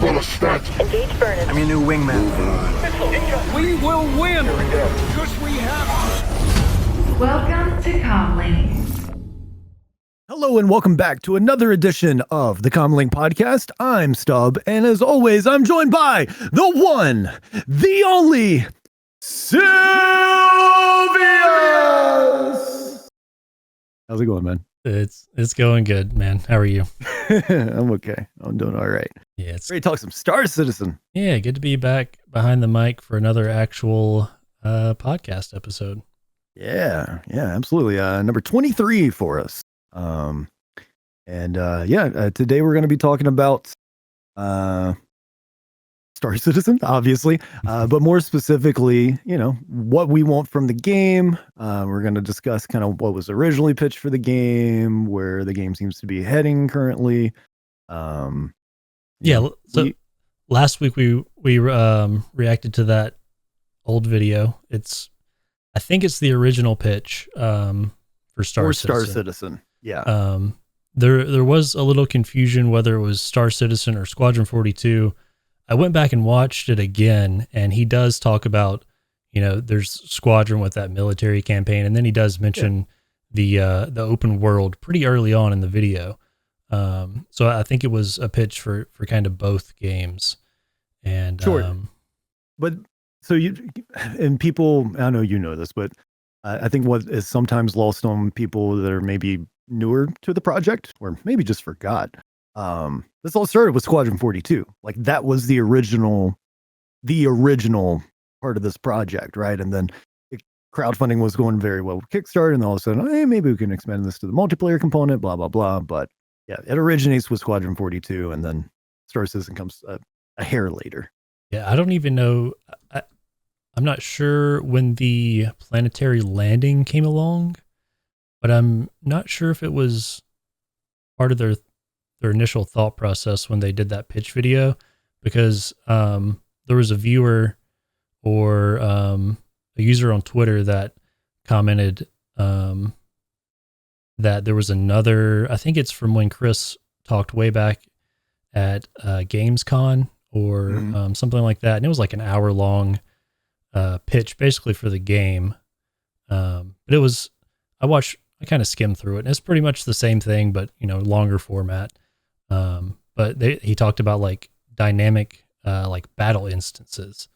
full of stats. Engage Burnham. I'm your new wingman. We will win. Because we have. Welcome to CommLink. Hello and welcome back to another edition of the CommLink Podcast. I'm Stubb, and as always, I'm joined by the one, the only, Silvius! How's it going, man? It's going good, man. How are you? I'm okay. I'm doing all right. Yeah, it's ready to talk some Star Citizen. Yeah, good to be back behind the mic for another actual podcast episode. Yeah, absolutely. Number 23 for us. Today we're going to be talking about Star Citizen, obviously, but more specifically, what we want from the game. We're going to discuss kind of what was originally pitched for the game, where the game seems to be heading currently. So last week we reacted to that old video. I think it's the original pitch for Star Citizen. Yeah. There was a little confusion whether it was Star Citizen or Squadron 42. I went back and watched it again, and he does talk about, there's Squadron with that military campaign, and then he does mention the open world pretty early on in the video. So I think it was a pitch for kind of both games. And sure. But so people, I know you know this, but I think what is sometimes lost on people that are maybe newer to the project, or maybe just forgot. This all started with Squadron 42. Like, that was the original part of this project, right? And then crowdfunding was going very well with Kickstarter, and all of a sudden, hey, maybe we can expand this to the multiplayer component, blah, blah, blah. But yeah, it originates with Squadron 42, and then Star Citizen comes a hair later. Yeah, I don't even know. I'm not sure when the planetary landing came along, but I'm not sure if it was part of their initial thought process when they did that pitch video, because there was a viewer or a user on Twitter that commented that there was another, I think it's from when Chris talked way back at Gamescom or something like that, and it was like an hour-long pitch basically for the game. But it was, I kind of skimmed through it, and it's pretty much the same thing, but longer format. But he talked about like dynamic like battle instances.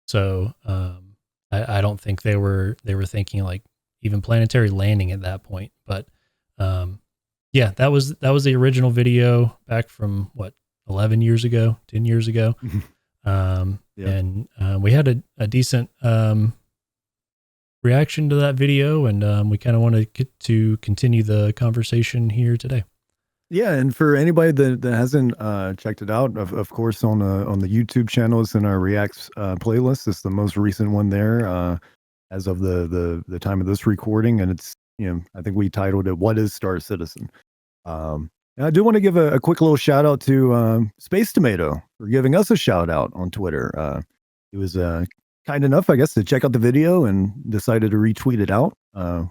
So I don't think they were thinking like even planetary landing at that point. But that was the original video back from 10 years ago. And we had a decent reaction to that video, and we kind of want to continue the conversation here today. Yeah, and for anybody that hasn't checked it out, of course, on the YouTube channels in our Reacts playlist, it's the most recent one there as of the time of this recording, and it's I think we titled it "What is Star Citizen?" And I do want to give a quick little shout out to Space Tomato for giving us a shout out on Twitter. He was kind enough, I guess, to check out the video and decided to retweet it out,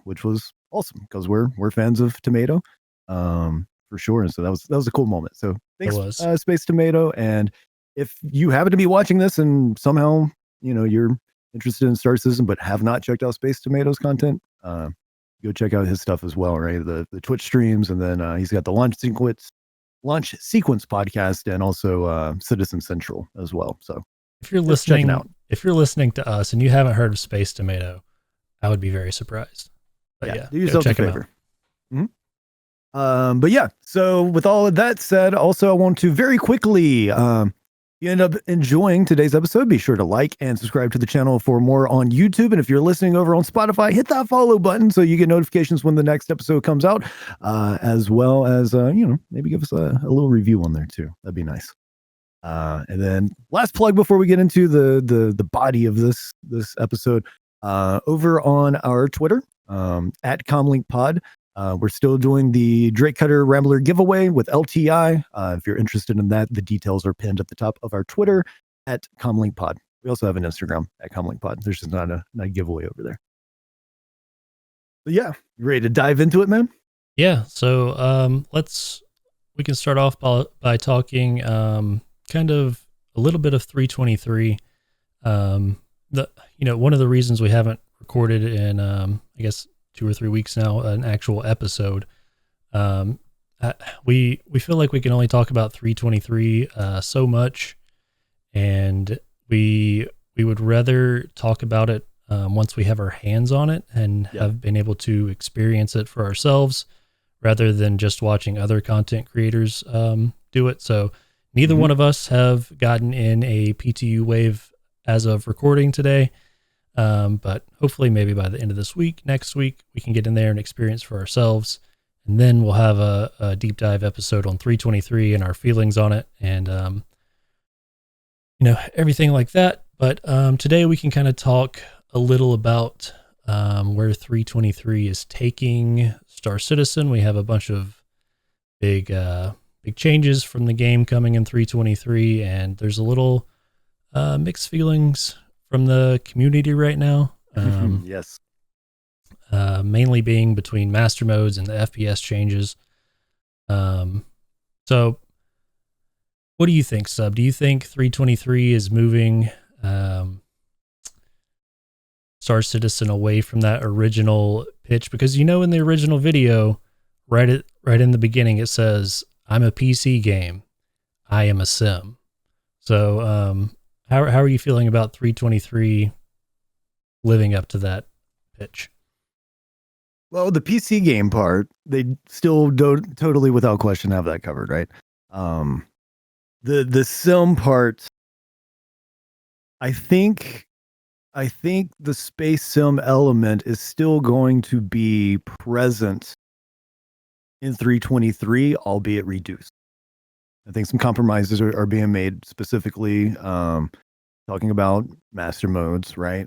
which was awesome because we're fans of Tomato. For sure. So that was a cool moment. So thanks, Space Tomato. And if you happen to be watching this and somehow, you're interested in Star Citizen, but have not checked out Space Tomato's content, go check out his stuff as well, right? The Twitch streams. And then he's got the Launch Sequence podcast, and also Citizen Central as well. So if you're listening to us and you haven't heard of Space Tomato, I would be very surprised. But do yourself a favor. So with all of that said, also I want to very quickly, you end up enjoying today's episode, be sure to like and subscribe to the channel for more on YouTube. And if you're listening over on Spotify, hit that follow button so you get notifications when the next episode comes out, as well as, maybe give us a little review on there too. That'd be nice. And then last plug before we get into the body of this episode, over on our Twitter, at CommLink Pod. We're still doing the Drake Cutter Rambler giveaway with LTI. If you're interested in that, the details are pinned at the top of our Twitter at CommLink Pod. We also have an Instagram at CommLink Pod. There's just not a giveaway over there. But yeah, you ready to dive into it, man? Yeah. So we can start off by talking kind of a little bit of 323. One of the reasons we haven't recorded in, I guess 2 or 3 weeks now, an actual episode. We feel like we can only talk about 323 so much, and we would rather talk about it once we have our hands on it and have been able to experience it for ourselves, rather than just watching other content creators do it. So neither one of us have gotten in a PTU wave as of recording today, but hopefully maybe by the end of this week, next week, we can get in there and experience for ourselves. And then we'll have a deep dive episode on 323 and our feelings on it, and everything like that. But today we can kind of talk a little about where 323 is taking Star Citizen. We have a bunch of big changes from the game coming in 323, and there's a little mixed feelings from the community right now. Yes. Mainly being between master modes and the FPS changes. So what do you think, Sub? Do you think 323 is moving Star Citizen away from that original pitch? Because in the original video, right in the beginning, it says, "I'm a PC game. I am a sim." So how are you feeling about 323 living up to that pitch? Well, the PC game part, they still don't totally without question have that covered, right? The sim part, I think the space sim element is still going to be present in 323, albeit reduced. I think some compromises are being made, specifically talking about master modes, right?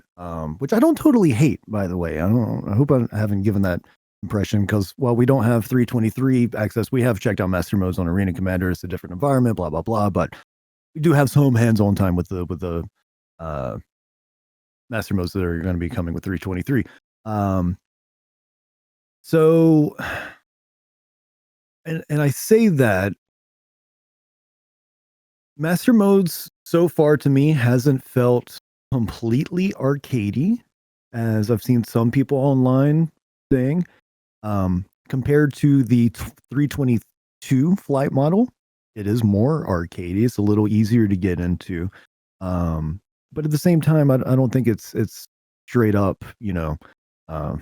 Which I don't totally hate, by the way. I hope I haven't given that impression, because while we don't have 323 access, we have checked out master modes on Arena Commander. It's a different environment, blah blah blah. But we do have some hands-on time with the master modes that are going to be coming with 323. So, and I say that master modes so far to me hasn't felt completely arcadey, as I've seen some people online saying. Compared to the 322 flight model, it is more arcadey. It's a little easier to get into. But at the same time, I don't think it's straight up, for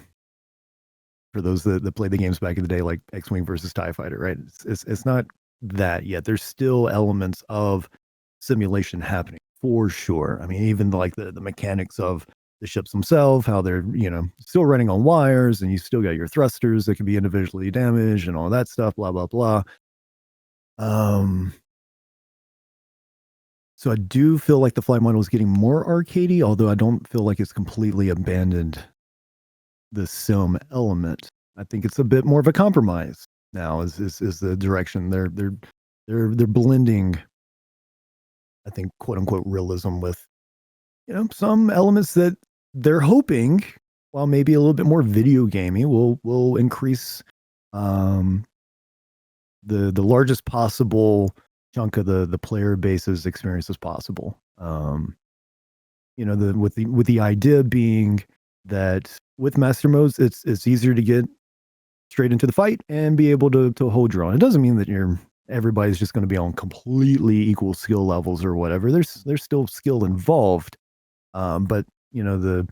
those that played the games back in the day, like X-Wing versus TIE Fighter, right? It's not that yet. There's still elements of simulation happening for sure. I mean, even like the mechanics of the ships themselves, how they're still running on wires, and you still got your thrusters that can be individually damaged and all that stuff, blah blah blah. So I do feel like the flight model is getting more arcadey, although I don't feel like it's completely abandoned the sim element. I think it's a bit more of a compromise now. Is the direction they're blending, I think, quote unquote realism with some elements that they're hoping, while maybe a little bit more video gamey, will increase the largest possible chunk of the player base's experience as possible. With the idea being that with master modes, it's easier to get straight into the fight and be able to hold your own. It doesn't mean that everybody's just going to be on completely equal skill levels or whatever. There's still skill involved. But the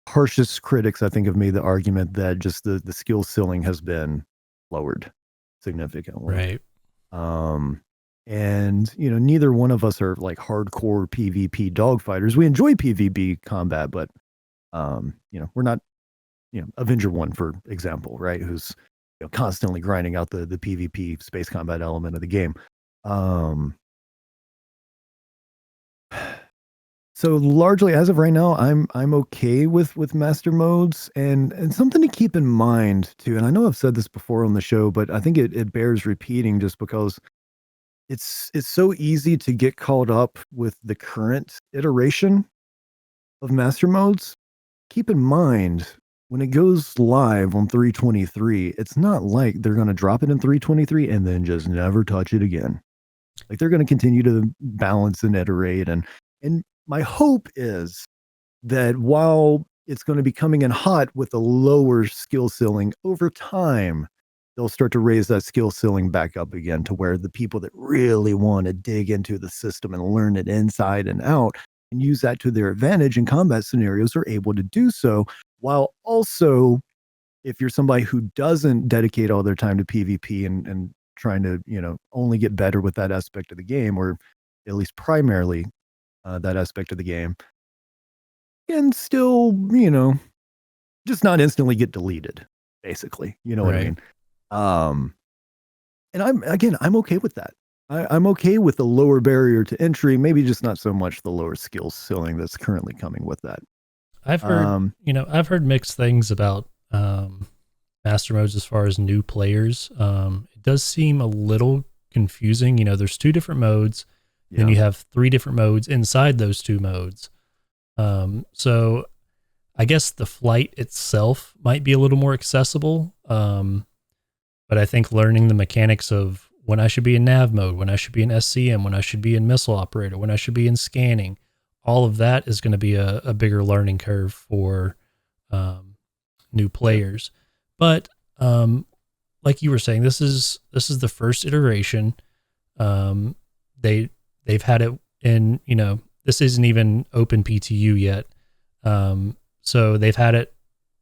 harshest critics, I think, have made the argument that just the skill ceiling has been lowered significantly. Right. And neither one of us are like hardcore PvP dogfighters. We enjoy PvP combat, but we're not Avenger 1, for example, right? Who's constantly grinding out the PvP space combat element of the game. So largely, as of right now, I'm okay with master modes, and something to keep in mind too. And I know I've said this before on the show, but I think it bears repeating, just because it's so easy to get caught up with the current iteration of master modes. Keep in mind, when it goes live on 323, it's not like they're going to drop it in 323 and then just never touch it again. Like they're going to continue to balance and iterate, and my hope is that while it's going to be coming in hot with a lower skill ceiling over time, they'll start to raise that skill ceiling back up again to where the people that really want to dig into the system and learn it inside and out and use that to their advantage in combat scenarios are able to do so, while also, if you're somebody who doesn't dedicate all their time to PvP and trying to, only get better with that aspect of the game, or at least primarily that aspect of the game, and still, just not instantly get deleted, basically. You know what I mean? And I'm okay with that. I'm okay with the lower barrier to entry, maybe just not so much the lower skill ceiling that's currently coming with that. I've heard, I've heard mixed things about master modes as far as new players. It does seem a little confusing. There's 2 different modes, then you have 3 different modes inside those 2 modes. So I guess the flight itself might be a little more accessible. But I think learning the mechanics of when I should be in nav mode, when I should be in SCM, when I should be in missile operator, when I should be in scanning, all of that is going to be a bigger learning curve for new players. But like you were saying, this is the first iteration. They've had it in, this isn't even open PTU yet. So they've had it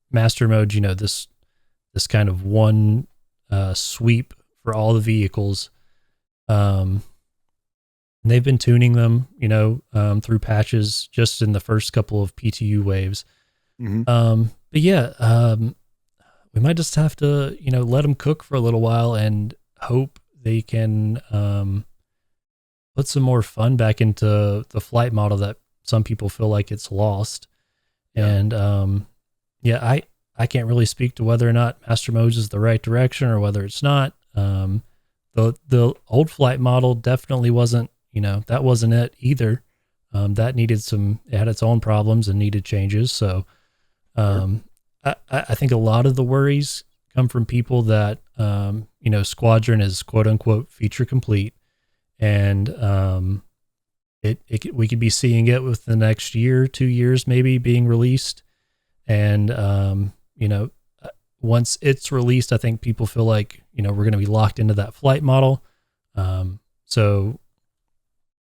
master mode, this kind of one sweep for all the vehicles. And they've been tuning them, through patches just in the first couple of PTU waves. Mm-hmm. But yeah, we might just have to, let them cook for a little while and hope they can put some more fun back into the flight model that some people feel like it's lost. Yeah. And I can't really speak to whether or not master modes is the right direction or whether it's not. The old flight model definitely wasn't, that wasn't it either. That needed it had its own problems and needed changes. So, I think a lot of the worries come from people that, Squadron is quote unquote feature complete, and, we could be seeing it with the next year, 2 years, maybe being released. And, once it's released, I think people feel like, we're going to be locked into that flight model. So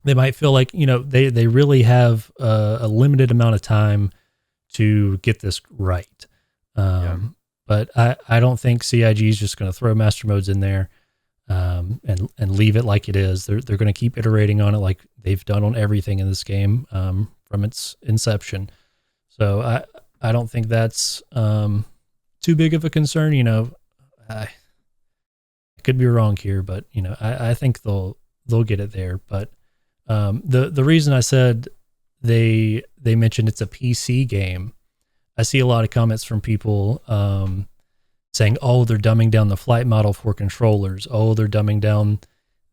they might feel like, they really have a limited amount of time to get this right. But I don't think CIG is just going to throw master modes in there, and leave it like it is. They're going to keep iterating on it like they've done on everything in this game, from its inception. So I don't think that's, too big of a concern. I could be wrong here, but I think they'll get it there. But the reason I said they mentioned it's a PC game, I see a lot of comments from people saying, oh, they're dumbing down the flight model for controllers. Oh, they're dumbing down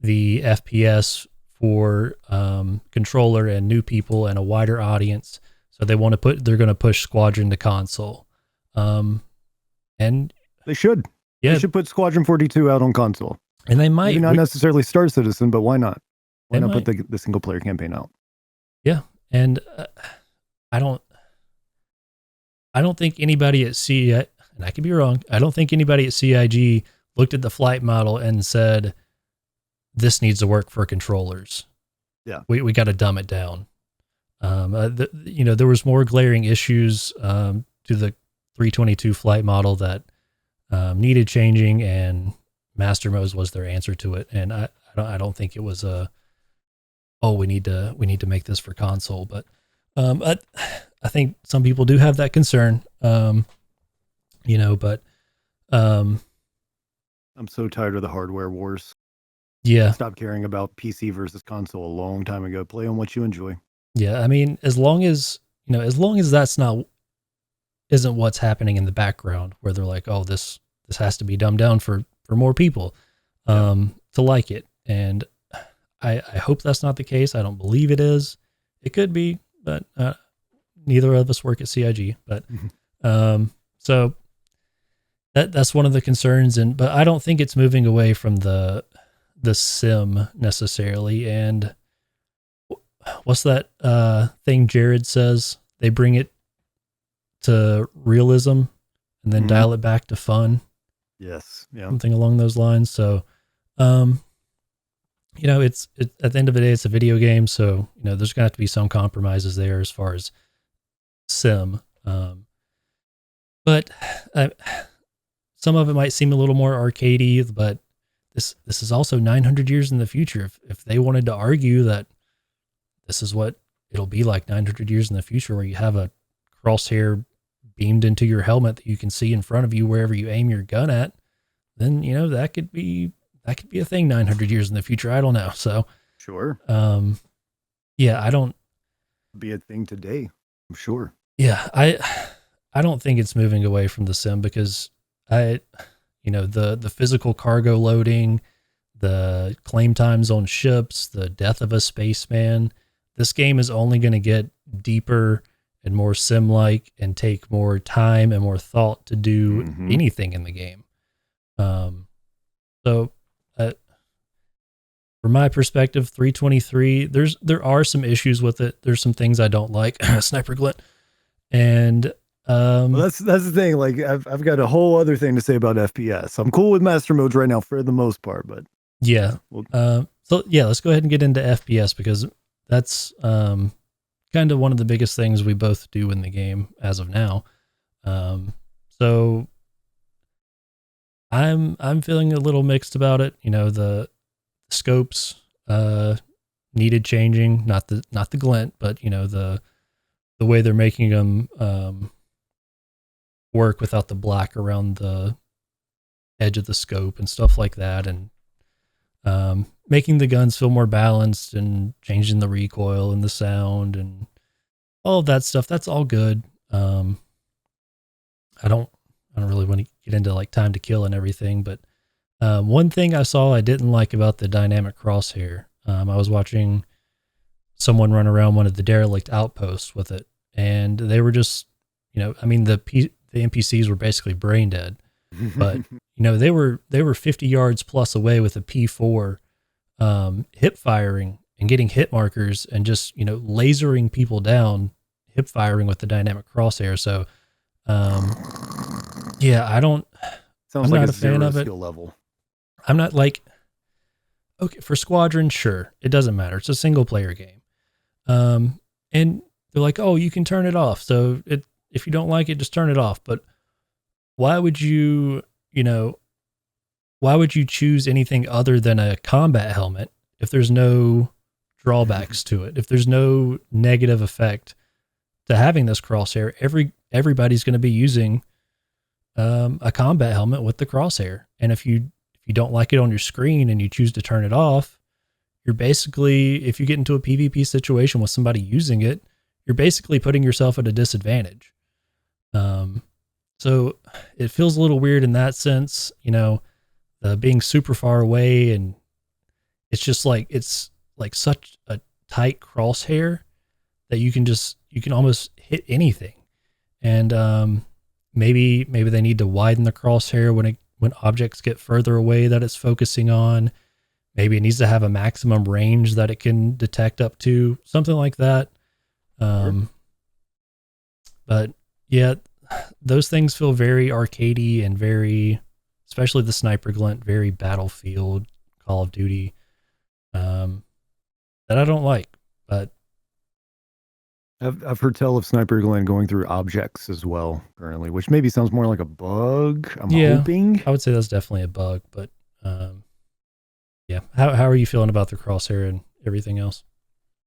the FPS for controller and new people and a wider audience. So they're going to push Squadron to console. And they should. Yeah. They should put Squadron 42 out on console. And they might. Maybe not necessarily Star Citizen, but why not? Why not put the single player campaign out? Yeah. And I don't think anybody at CIG, and I could be wrong, I don't think anybody at CIG looked at the flight model and said, this needs to work for controllers. Yeah. We got to dumb it down. There was more glaring issues to the 322 flight model that needed changing, and master modes was their answer to it. And I don't think it was we need to make this for console. But I think some people do have that concern. But I'm so tired of the hardware wars. Yeah. I stopped caring about PC versus console a long time ago. Play on what you enjoy. Yeah. I mean, as long as that's isn't what's happening in the background where they're like, oh, this has to be dumbed down for more people to like it. And I hope that's not the case. I don't believe it is. It could be, but neither of us work at CIG. But so that's one of the concerns. But I don't think it's moving away from the the sim necessarily. And what's that thing Jared says? They bring it to realism and then dial it back to fun. Yes. Yeah. Something along those lines. So, you know, it's at the end of the day, it's a video game. So, you know, there's going to have to be some compromises there as far as sim. But some of it might seem a little more arcadey, but this is also 900 years in the future. If they wanted to argue that this is what it'll be like 900 years in the future, where you have a crosshair beamed into your helmet that you can see in front of you wherever you aim your gun at, then, you know, that could be a thing 900 years in the future. I don't know. So Sure. Yeah, I don't Be a thing today. I'm sure. Yeah, I don't think it's moving away from the sim, because you know, the physical cargo loading, the claim times on ships, the death of a spaceman, this game is only going to get deeper and more sim-like and take more time and more thought to do anything in the game. So from my perspective, 323, there are some issues with it. There's some things I don't like. Sniper glint. And well, that's the thing. Like I've got a whole other thing to say about FPS. I'm cool with master modes right now for the most part, but yeah. So yeah, let's go ahead and get into FPS, because that's kind of one of the biggest things we both do in the game as of now. So I'm feeling a little mixed about it. You know, the scopes needed changing, not the glint, but you know, the way they're making them work without the black around the edge of the scope and stuff like that, and making the guns feel more balanced and changing the recoil and the sound and all of that stuff. That's all good. I don't really want to get into like time to kill and everything, but one thing I saw I didn't like about the dynamic crosshair, I was watching someone run around one of the derelict outposts with it, and they were just, you know, I mean, the NPCs were basically brain dead, but you know, they were 50 yards plus away with a P4, hip firing and getting hit markers and just, you know, lasering people down, hip firing with the dynamic crosshair. So, yeah, I'm like not a fan of it. Skill level. I'm not like, okay, for Squadron, sure, it doesn't matter. It's a single player game. And they're like, oh, you can turn it off. So if you don't like it, just turn it off. But why would you choose anything other than a combat helmet if there's no drawbacks to it? If there's no negative effect to having this crosshair, everybody's going to be using a combat helmet with the crosshair. And if you don't like it on your screen and you choose to turn it off, you're basically, if you get into a PvP situation with somebody using it, you're basically putting yourself at a disadvantage. So it feels a little weird in that sense, you know, being super far away, and it's just like, it's like such a tight crosshair that you can almost hit anything. And maybe they need to widen the crosshair when objects get further away that it's focusing on. Maybe it needs to have a maximum range that it can detect up to, something like that. But yeah, those things feel very arcadey and very, especially the sniper glint, very Battlefield, Call of Duty, that I don't like. But I've heard tell of sniper glint going through objects as well currently, which maybe sounds more like a bug. I'm hoping. I would say that's definitely a bug, but yeah. How are you feeling about the crosshair and everything else?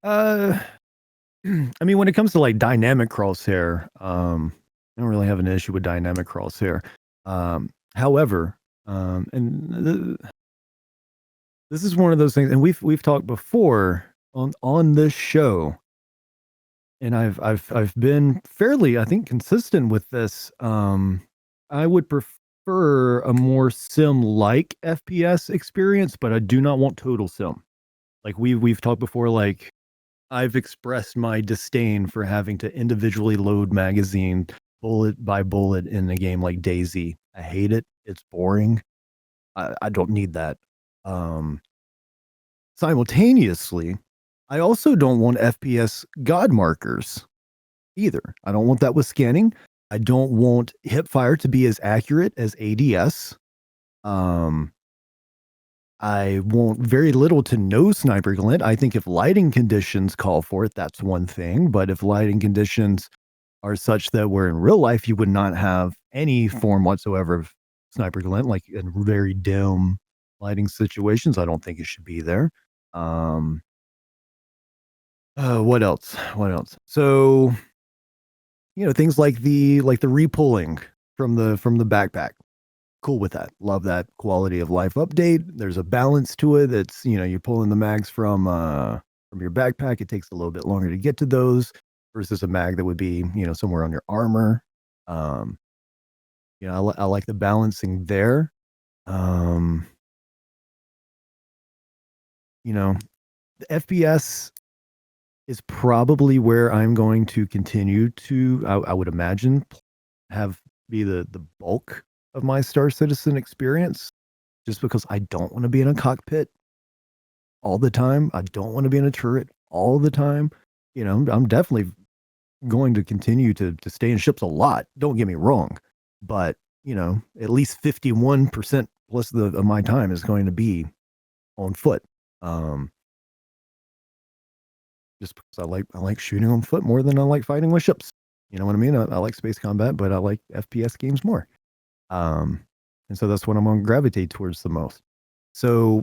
I mean, when it comes to like dynamic crosshair, I don't really have an issue with dynamic crosshair. However, this is one of those things, and we've talked before on this show, and I've been fairly, I think, consistent with this. I would prefer a more sim-like FPS experience, but I do not want total sim. Like we've talked before, like I've expressed my disdain for having to individually load magazine bullet by bullet in a game like DayZ. I hate it. It's boring. I don't need that. simultaneously, I also don't want FPS God markers either. I don't want that with scanning. I don't want hipfire to be as accurate as ADS. I want very little to no sniper glint. I think if lighting conditions call for it, that's one thing. But if lighting conditions are such that where in real life you would not have any form whatsoever of sniper glint, like in very dim lighting situations, I don't think it should be there. What else? So, things like the repulling from the backpack. Cool with that. Love that quality of life update. There's a balance to it. It's, you're pulling the mags from your backpack. It takes a little bit longer to get to those versus a mag that would be, somewhere on your armor. I like the balancing there. The FPS is probably where I'm going to continue to, I would imagine, be the bulk of my Star Citizen experience, just because I don't want to be in a cockpit all the time. I don't want to be in a turret all the time. I'm definitely going to continue to stay in ships a lot. Don't get me wrong, but at least 51% plus of my time is going to be on foot. Just because I like shooting on foot more than I like fighting with ships. You know what I mean? I like space combat, but I like FPS games more. And so that's what I'm going to gravitate towards the most. So,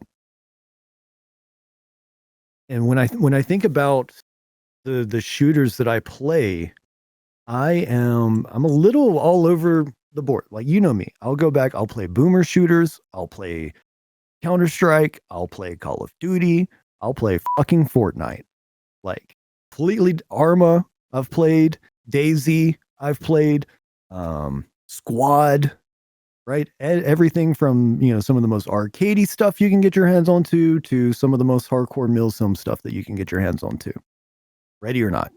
and when I think about the shooters that I play, I'm a little all over the board. Like, me, I'll go back, I'll play boomer shooters, I'll play Counter-Strike, I'll play Call of Duty, I'll play fucking Fortnite. Like, completely Arma, I've played, DayZ, I've played, Squad, right? Everything from, some of the most arcadey stuff you can get your hands onto to some of the most hardcore milsim stuff that you can get your hands onto. Ready or Not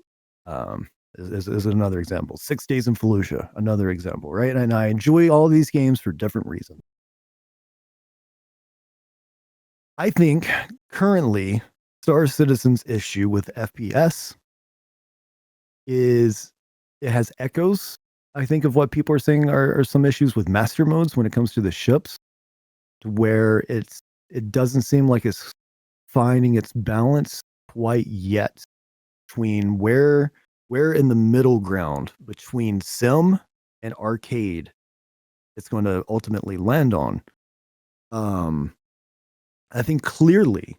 is another example. 6 Days in Fallujah, another example, right? And I enjoy all these games for different reasons. I think currently Star Citizen's issue with FPS is it has echoes, I think, of what people are saying are some issues with master modes when it comes to the ships, to where it doesn't seem like it's finding its balance quite yet between where in the middle ground between sim and arcade it's going to ultimately land on. I think clearly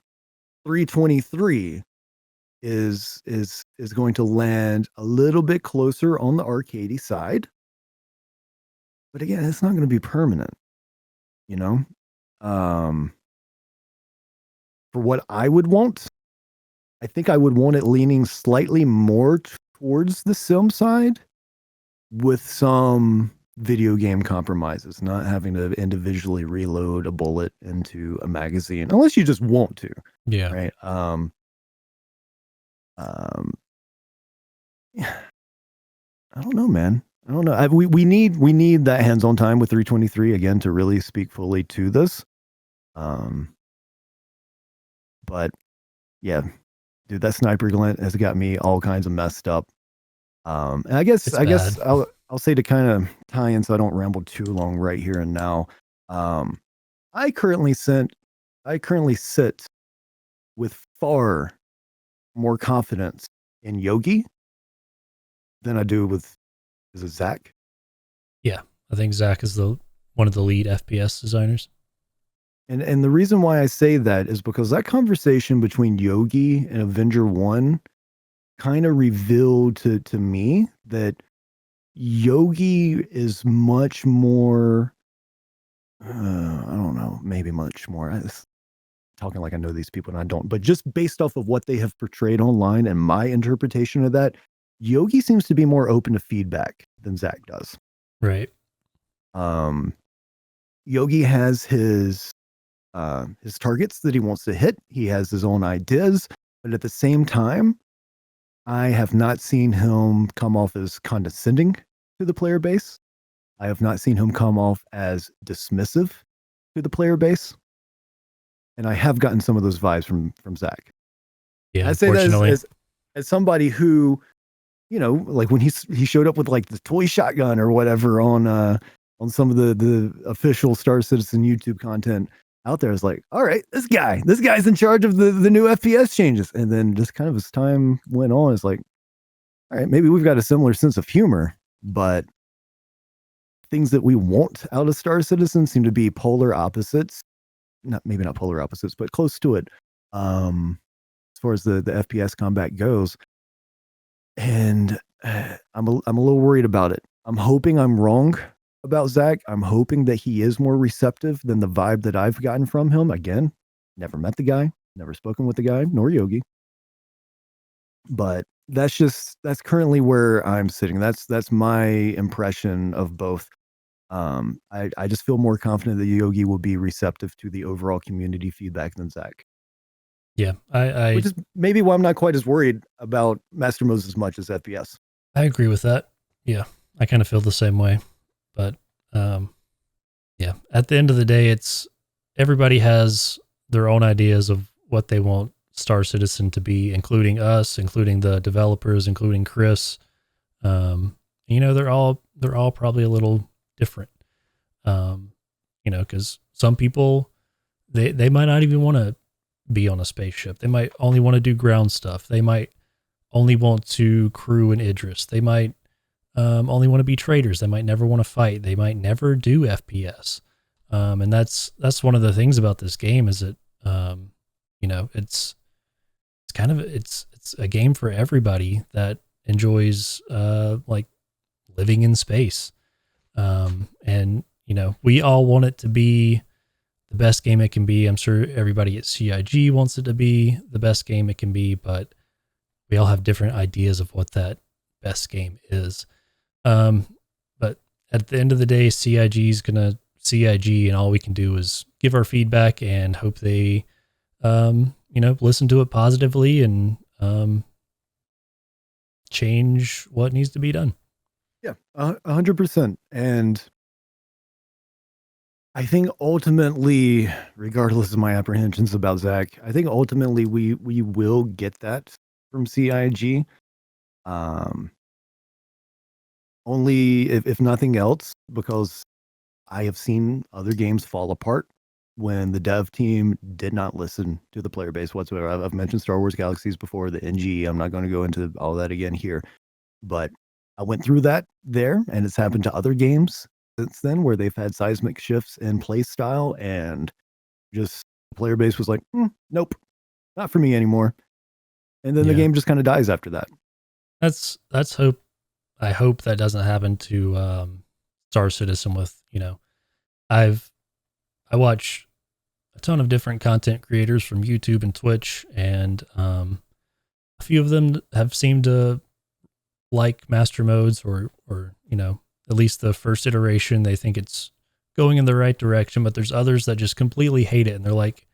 323 is going to land a little bit closer on the arcadey side. But again, it's not going to be permanent, for what I would want, I think I would want it leaning slightly more towards the sim side with some video game compromises, not having to individually reload a bullet into a magazine, unless you just want to. Yeah. Right. I don't know, man. I don't know. We need that hands-on time with 323 again to really speak fully to this. But yeah, dude, that sniper glint has got me all kinds of messed up. And I guess I'll say to kind of tie in so I don't ramble too long right here and now. I currently sit with far more confidence in Yogi than I do with, is it Zach? Yeah, I think Zach is one of the lead FPS designers. And the reason why I say that is because that conversation between Yogi and Avenger 1 kind of revealed to me that Yogi is much more, I don't know, maybe much more. I'm talking like I know these people and I don't, but just based off of what they have portrayed online and my interpretation of that, Yogi seems to be more open to feedback than Zach does. Right. Yogi has his targets that he wants to hit. He has his own ideas, but at the same time, I have not seen him come off as condescending to the player base. I have not seen him come off as dismissive to the player base. and I have gotten some of those vibes from Zach. Yeah, I say that unfortunately. as somebody who, like when he showed up with like the toy shotgun or whatever on some of the official Star Citizen YouTube content out there, is like, all right, this guy's in charge of the new FPS changes. And then just kind of as time went on, it's like, all right, maybe we've got a similar sense of humor, but things that we want out of Star Citizen seem to be polar opposites. Maybe not polar opposites, but close to it. As far as the FPS combat goes. And I'm a little worried about it. I'm hoping I'm wrong about Zach. I'm hoping that he is more receptive than the vibe that I've gotten from him. Again, never met the guy, never spoken with the guy, nor Yogi. But that's currently where I'm sitting. That's my impression of both. I just feel more confident that Yogi will be receptive to the overall community feedback than Zach. Yeah, I Which is maybe why I'm not quite as worried about Master Modes as much as FPS. I agree with that. Yeah, I kind of feel the same way. But yeah, at the end of the day, it's everybody has their own ideas of what they want Star Citizen to be, including us, including the developers, including Chris. They're all probably a little different. Because some people they might not even want to be on a spaceship. They might only want to do ground stuff. They might only want to crew in Idris. They might only want to be traders. They might never want to fight. They might never do FPS. And that's one of the things about this game is that it's a game for everybody that enjoys like living in space. And we all want it to be the best game it can be. I'm sure everybody at CIG wants it to be the best game it can be, but we all have different ideas of what that best game is. But at the end of the day, CIG is going to CIG, and all we can do is give our feedback and hope they, listen to it positively and change what needs to be done. Yeah, 100%. And I think ultimately, regardless of my apprehensions about Zach, I think ultimately we will get that from CIG. Only if nothing else, because I have seen other games fall apart when the dev team did not listen to the player base whatsoever. I've mentioned Star Wars Galaxies before, the NG. I'm not going to go into all that again here, but I went through that there, and it's happened to other games since then where they've had seismic shifts in play style, and just the player base was like, nope, not for me anymore. And then the game just kind of dies after that. That's hope. I hope that doesn't happen to Star Citizen with, I watch a ton of different content creators from YouTube and Twitch, and a few of them have seemed to like Master Modes or at least the first iteration. They think it's going in the right direction, but there's others that just completely hate it. And they're like,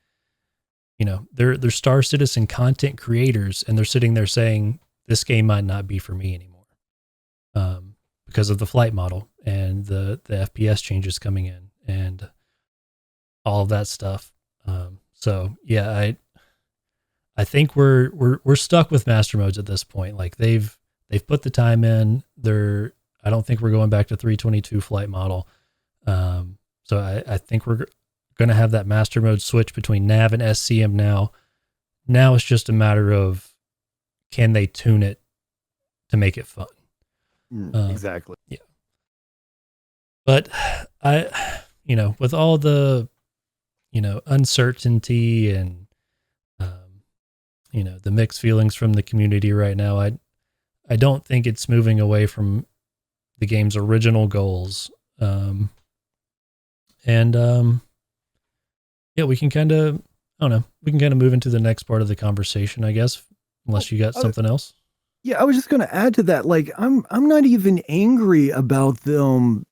they're Star Citizen content creators, and they're sitting there saying, this game might not be for me anymore. Because of the flight model and the FPS changes coming in and all of that stuff. So yeah, I think we're stuck with Master Modes at this point. Like they've put the time in. I don't think we're going back to 322 flight model. So I think we're going to have that Master Mode switch between nav and SCM now. Now it's just a matter of, can they tune it to make it fun? Exactly. Yeah. But with all the, uncertainty and, the mixed feelings from the community right now, I don't think it's moving away from the game's original goals. Yeah, we can kind of, move into the next part of the conversation, I guess, unless you got something else. Yeah, I was just going to add to that. Like, I'm not even angry about them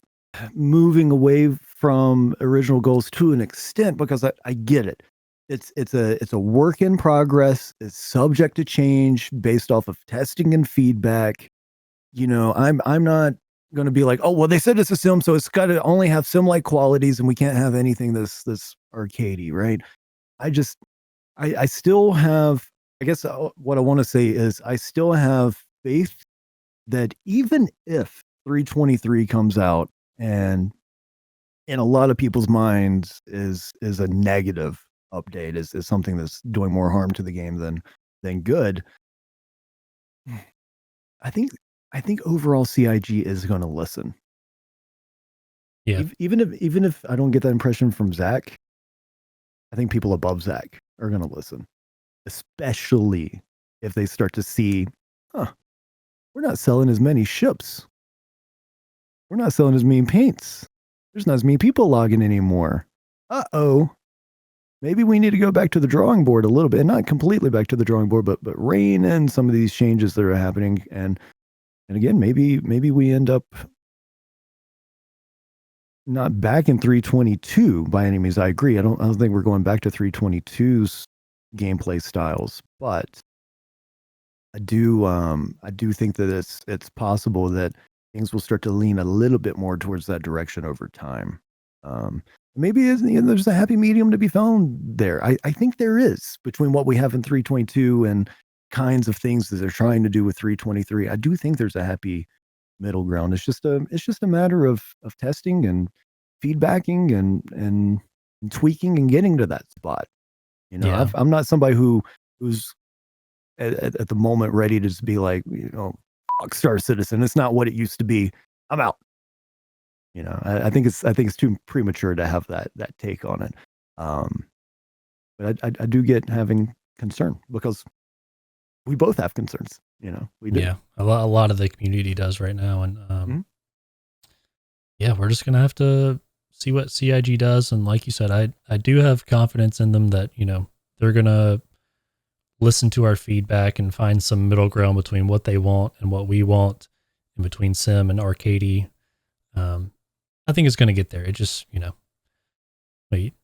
moving away from original goals to an extent, because I get it. It's a work in progress. It's subject to change based off of testing and feedback. I'm not going to be like, oh, well, they said it's a sim, so it's got to only have sim-like qualities, and we can't have anything this arcadey, right? I still have, I guess what I want to say is I still have faith that even if 323 comes out and in a lot of people's minds is a negative update, is something that's doing more harm to the game than good. I think overall CIG is going to listen. Yeah. Even if I don't get that impression from Zach, I think people above Zach are going to listen, especially if they start to see, we're not selling as many ships. We're not selling as many paints. There's not as many people logging anymore. Uh-oh. Maybe we need to go back to the drawing board a little bit, not completely back to the drawing board, but rein in some of these changes that are happening. And again, maybe we end up not back in 322 by any means. I agree. I don't think we're going back to 322's gameplay styles, but I do think that it's possible that things will start to lean a little bit more towards that direction over time. Maybe there's a happy medium to be found there. I think there is, between what we have in 322 and kinds of things that they're trying to do with 323. I do think there's a happy middle ground. It's just a matter of testing and feedbacking and tweaking and getting to that spot. Yeah. I'm not somebody who's at the moment ready to just be like, fuck Star Citizen. It's not what it used to be. I'm out. I think it's too premature to have that take on it. But I do get having concern because we both have concerns. We do. Yeah, a lot of the community does right now, and yeah, we're just gonna have to see what CIG does. And like you said, I do have confidence in them that they're gonna listen to our feedback and find some middle ground between what they want and what we want, in between sim and arcadey. I think it's gonna get there. It just we've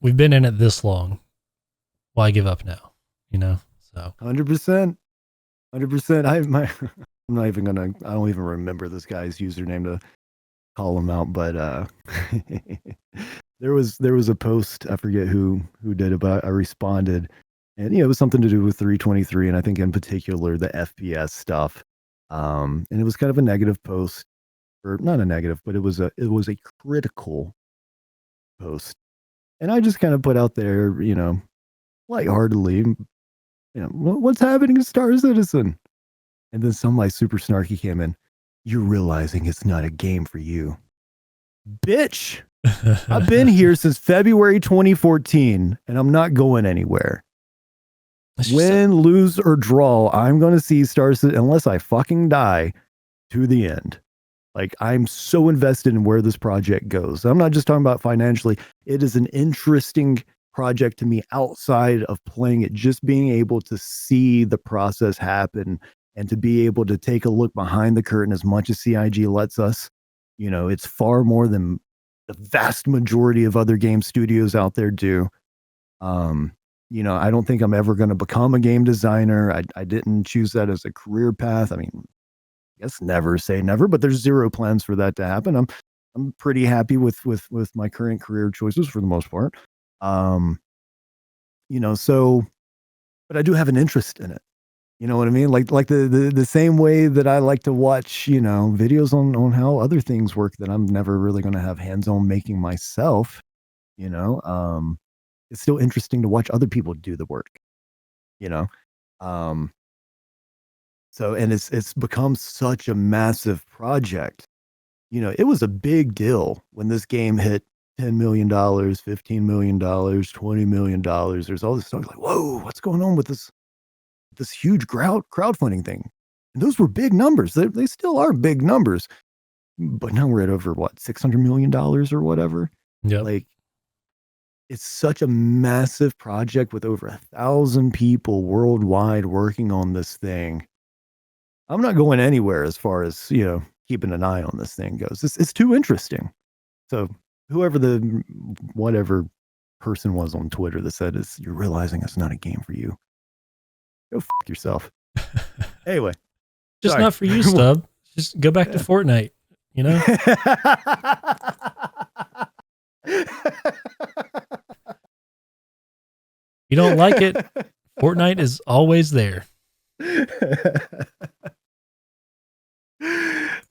been in it this long. Why give up now? So 100%. I'm not even gonna. I don't even remember this guy's username to call him out, but there was a post. I forget who did it, but I responded, and it was something to do with 323, and I think in particular the FPS stuff. And it was kind of a negative post, or not a negative, but it was a critical post, and I just kind of put out there, lightheartedly, what's happening to Star Citizen? And then somebody super snarky came in. You're realizing it's not a game for you. Bitch, I've been here since February 2014, and I'm not going anywhere. Win, lose, or draw, I'm going to see Star Citizen, unless I fucking die, to the end. Like, I'm so invested in where this project goes. I'm not just talking about financially. It is an interesting project to me outside of playing it, just being able to see the process happen and to be able to take a look behind the curtain as much as CIG lets us. It's far more than the vast majority of other game studios out there do. I don't think I'm ever going to become a game designer. I didn't choose that as a career path. I mean, I guess never say never, but there's zero plans for that to happen. I'm pretty happy with my current career choices for the most part. So, but I do have an interest in it. You know what I mean? Like the same way that I like to watch, videos on how other things work that I'm never really going to have hands-on making myself. It's still interesting to watch other people do the work. So, and it's become such a massive project. It was a big deal when this game hit $10 million, $15 million, $20 million. There's all this stuff like, whoa, what's going on with this huge crowdfunding thing? And those were big numbers. They still are big numbers. But now we're at over $600 million or whatever. Yeah. Like, it's such a massive project with over 1,000 people worldwide working on this thing. I'm not going anywhere as far as, keeping an eye on this thing goes. It's too interesting. So whoever whatever person was on Twitter that said you're realizing it's not a game for you, go fuck yourself. Anyway, just sorry. Not for you, Stubb. Just go back to Fortnite. You don't like it, Fortnite is always there.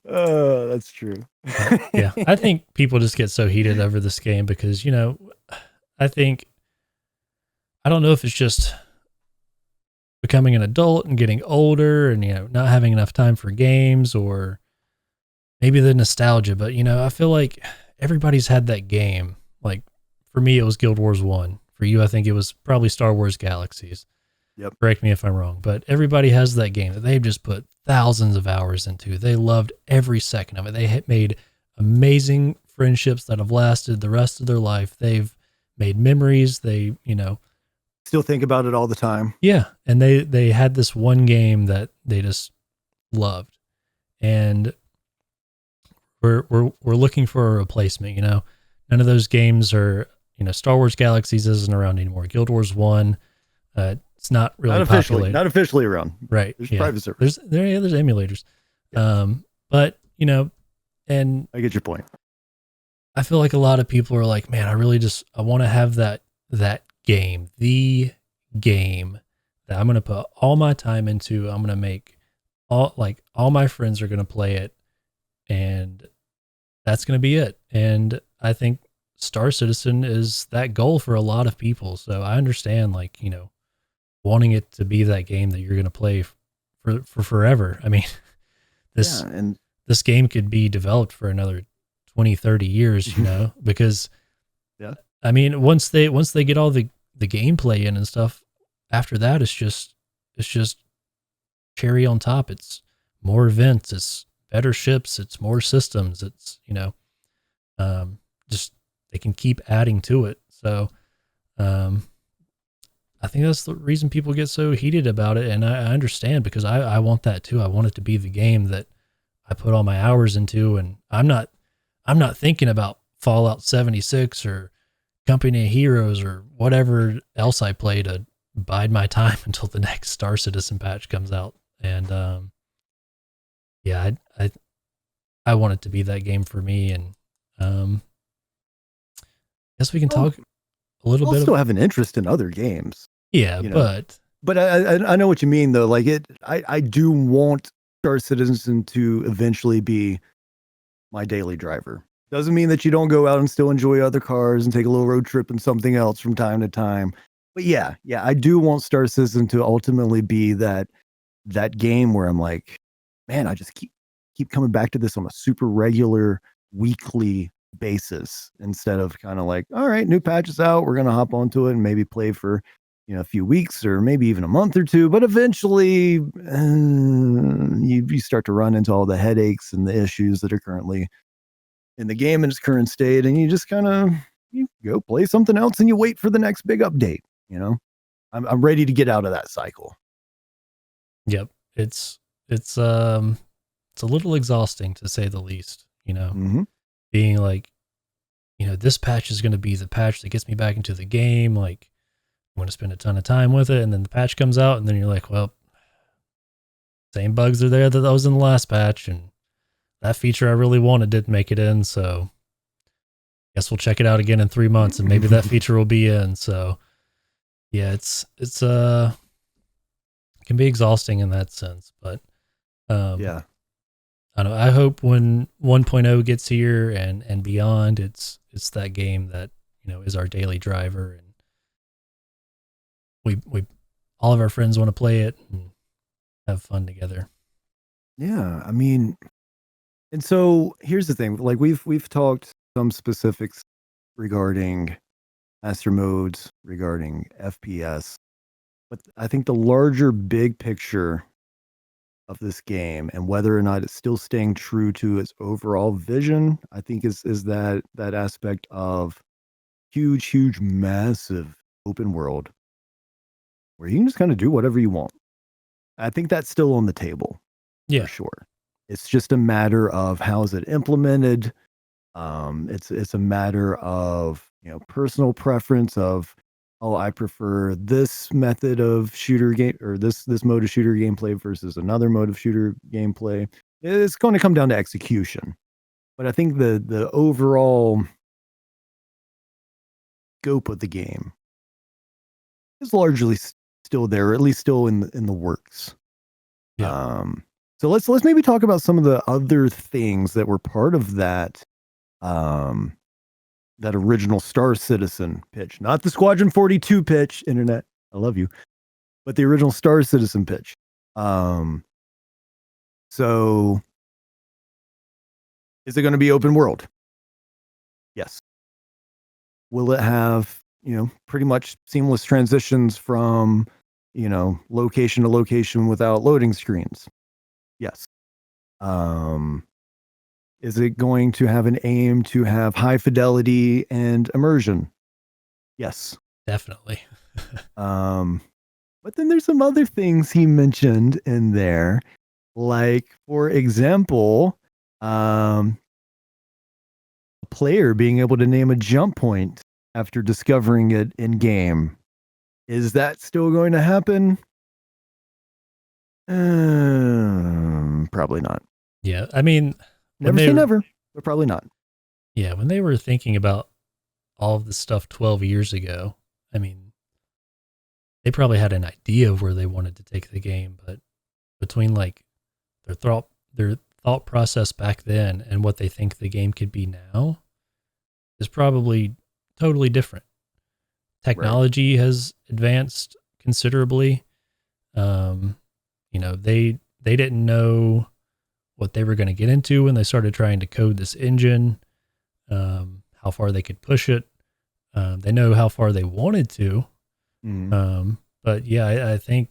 Oh, that's true. Yeah, I think people just get so heated over this game because, I don't know if it's just becoming an adult and getting older and, not having enough time for games, or maybe the nostalgia, but, I feel like everybody's had that game. Like, for me, it was Guild Wars 1. For you, I think it was probably Star Wars Galaxies. Yep. Correct me if I'm wrong, but everybody has that game that they've just put thousands of hours into. They loved every second of it. They had made amazing friendships that have lasted the rest of their life. They've made memories. They, Still think about it all the time. yeah. And they had this one game that they just loved. And we're looking for a replacement, None of those games are, Star Wars Galaxies isn't around anymore. Guild Wars 1, it's not really populated. Not officially around. Right. There's yeah. private servers. There's emulators. But, and I get your point. I feel like a lot of people are like, man, I want to have that game, the game that I'm going to put all my time into. I'm going to make all my friends are going to play it, and that's going to be it. And I think Star Citizen is that goal for a lot of people. So I understand, wanting it to be that game that you're going to play for forever. I mean, this game could be developed for another 20, 30 years, because yeah, I mean, once they get all the gameplay in and stuff, after that, it's just cherry on top. It's more events, it's better ships, it's more systems. It's, just, they can keep adding to it. So, I think that's the reason people get so heated about it. And I understand, because I want that too. I want it to be the game that I put all my hours into. And I'm not thinking about Fallout 76 or Company of Heroes or whatever else I play to bide my time until the next Star Citizen patch comes out. And, yeah, I want it to be that game for me. And, I guess we can talk a little bit. Still have an interest in other games. Yeah, but I know what you mean though. Like I do want Star Citizen to eventually be my daily driver. Doesn't mean that you don't go out and still enjoy other cars and take a little road trip and something else from time to time. But yeah, I do want Star Citizen to ultimately be that game where I'm like, man, I just keep coming back to this on a super regular weekly basis, instead of kind of like, all right, new patch is out, we're gonna hop onto it and maybe play for a few weeks or maybe even a month or two, but eventually you start to run into all the headaches and the issues that are currently in the game in its current state, and you just kind of you go play something else and you wait for the next big update. I'm ready to get out of that cycle. Yep, it's a little exhausting, to say the least. Mm-hmm. Being like, this patch is going to be the patch that gets me back into the game. Like, I'm going to spend a ton of time with it. And then the patch comes out, and then you're like, well, same bugs are there that was in the last patch. And that feature I really wanted didn't make it in. So guess we'll check it out again in 3 months, and maybe that feature will be in. So yeah, it can be exhausting in that sense, but, yeah. I don't know. I hope when 1.0 gets here and beyond, it's that game that, is our daily driver, and we all of our friends want to play it and have fun together. Yeah, I mean, and so here's the thing. Like we've talked some specifics regarding master modes, regarding FPS, but I think the larger big picture of this game and whether or not it's still staying true to its overall vision, I think is that aspect of huge, massive open world where you can just kind of do whatever you want. I think that's still on the table. Yeah, for sure. It's just a matter of how is it implemented. It's a matter of personal preference of, oh, I prefer this method of shooter game, or this mode of shooter gameplay versus another mode of shooter gameplay. It's going to come down to execution. But I think the overall scope of the game is largely still there, or at least still in the works. Yeah. So let's maybe talk about some of the other things that were part of that that original Star Citizen pitch, not the Squadron 42 pitch. Internet, I love you, but the original Star Citizen pitch. So is it going to be open world? Yes. Will it have, pretty much seamless transitions from, location to location without loading screens? Yes. Is it going to have an aim to have high fidelity and immersion? Yes. Definitely. But then there's some other things he mentioned in there, like, for example, a player being able to name a jump point after discovering it in game. Is that still going to happen? Probably not. Yeah. I mean, Never say never, but probably not. Yeah. When they were thinking about all of this stuff 12 years ago, I mean, they probably had an idea of where they wanted to take the game, but between like their thought process back then and what they think the game could be now is probably totally different. Technology has advanced considerably. They didn't know what they were going to get into when they started trying to code this engine, how far they could push it. They know how far they wanted to. But yeah, I think,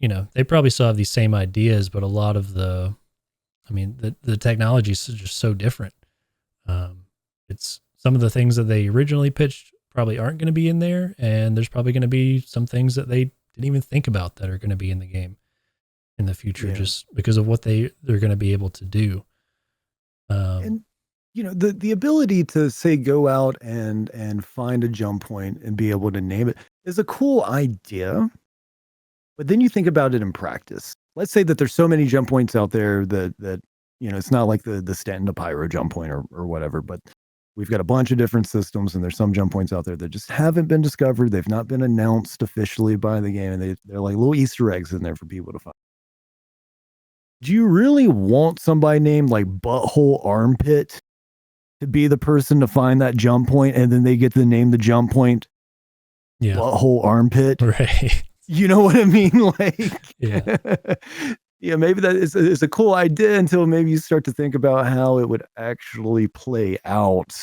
they probably still have these same ideas, but a lot of the technology is just so different. It's some of the things that they originally pitched probably aren't going to be in there. And there's probably going to be some things that they didn't even think about that are going to be in the game in the future, just because of what they're going to be able to do. And the ability to say go out and find a jump point and be able to name it is a cool idea. But then you think about it in practice. Let's say that there's so many jump points out there that it's not like the Stanton to Pyro jump point or whatever, but we've got a bunch of different systems, and there's some jump points out there that just haven't been discovered. They've not been announced officially by the game, and they're like little Easter eggs in there for people to find. Do you really want somebody named like Buttholearmpit to be the person to find that jump point, and then they get to name the jump point Buttholearmpit? Right. You know what I mean? Like, yeah. Yeah, maybe that is a cool idea until maybe you start to think about how it would actually play out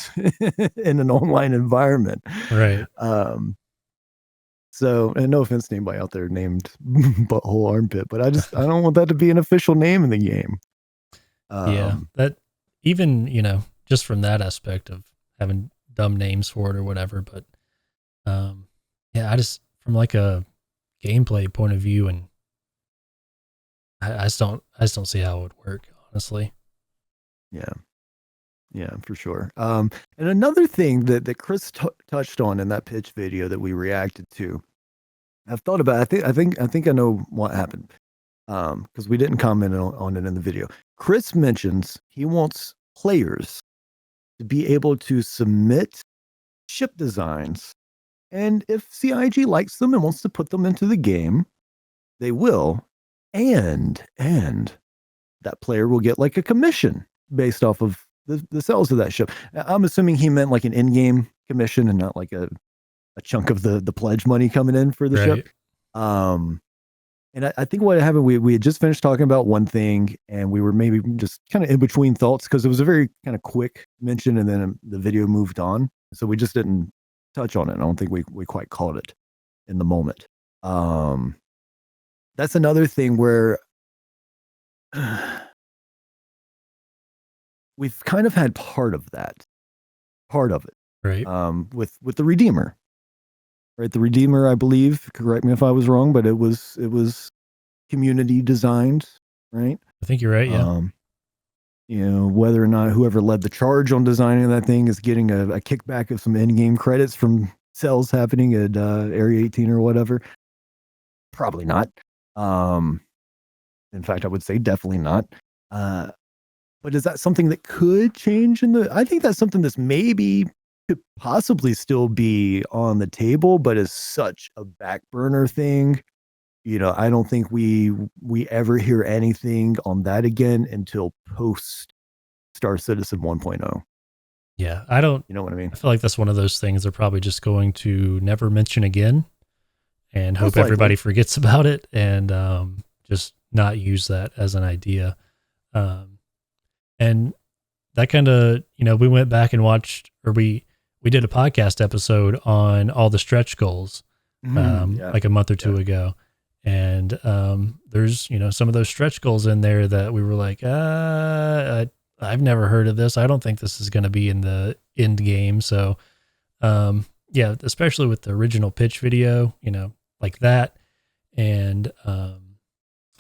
in an online environment. Right. So, and no offense to anybody out there named Buttholearmpit, but I don't want that to be an official name in the game. That even, just from that aspect of having dumb names for it or whatever, but I just, from like a gameplay point of view, and I just don't see how it would work, honestly. Yeah, for sure. And another thing that Chris touched on in that pitch video that we reacted to, I've thought about. I think I know what happened, because we didn't comment on it in the video. Chris mentions he wants players to be able to submit ship designs, and if CIG likes them and wants to put them into the game, they will. And that player will get like a commission based off of the sales of that ship. I'm assuming he meant like an in-game commission and not like a chunk of the pledge money coming in for the ship. And I think what happened, we had just finished talking about one thing, and we were maybe just kind of in between thoughts because it was a very kind of quick mention, and then the video moved on. So we just didn't touch on it. I don't think we quite caught it in the moment. That's another thing where we've kind of had part of it, Right. With the Redeemer, right? The Redeemer, I believe, correct me if I was wrong, but it was community designed, right? I think you're right. Yeah. Whether or not whoever led the charge on designing that thing is getting a kickback of some in-game credits from sales happening at Area 18 or whatever, probably not. In fact, I would say definitely not. But is that something that could change I think that's something that's maybe could possibly still be on the table, but is such a back burner thing. I don't think we ever hear anything on that again until post Star Citizen 1.0. Yeah, I don't. You know what I mean? I feel like that's one of those things they're probably just going to never mention again, and hope Most likely. everybody forgets about it, and just not use that as an idea. And that kind of, we went back and watched, or we did a podcast episode on all the stretch goals, like a month or two ago. And there's, some of those stretch goals in there that we were like, I've never heard of this. I don't think this is going to be in the end game. So, yeah, especially with the original pitch video, like that. And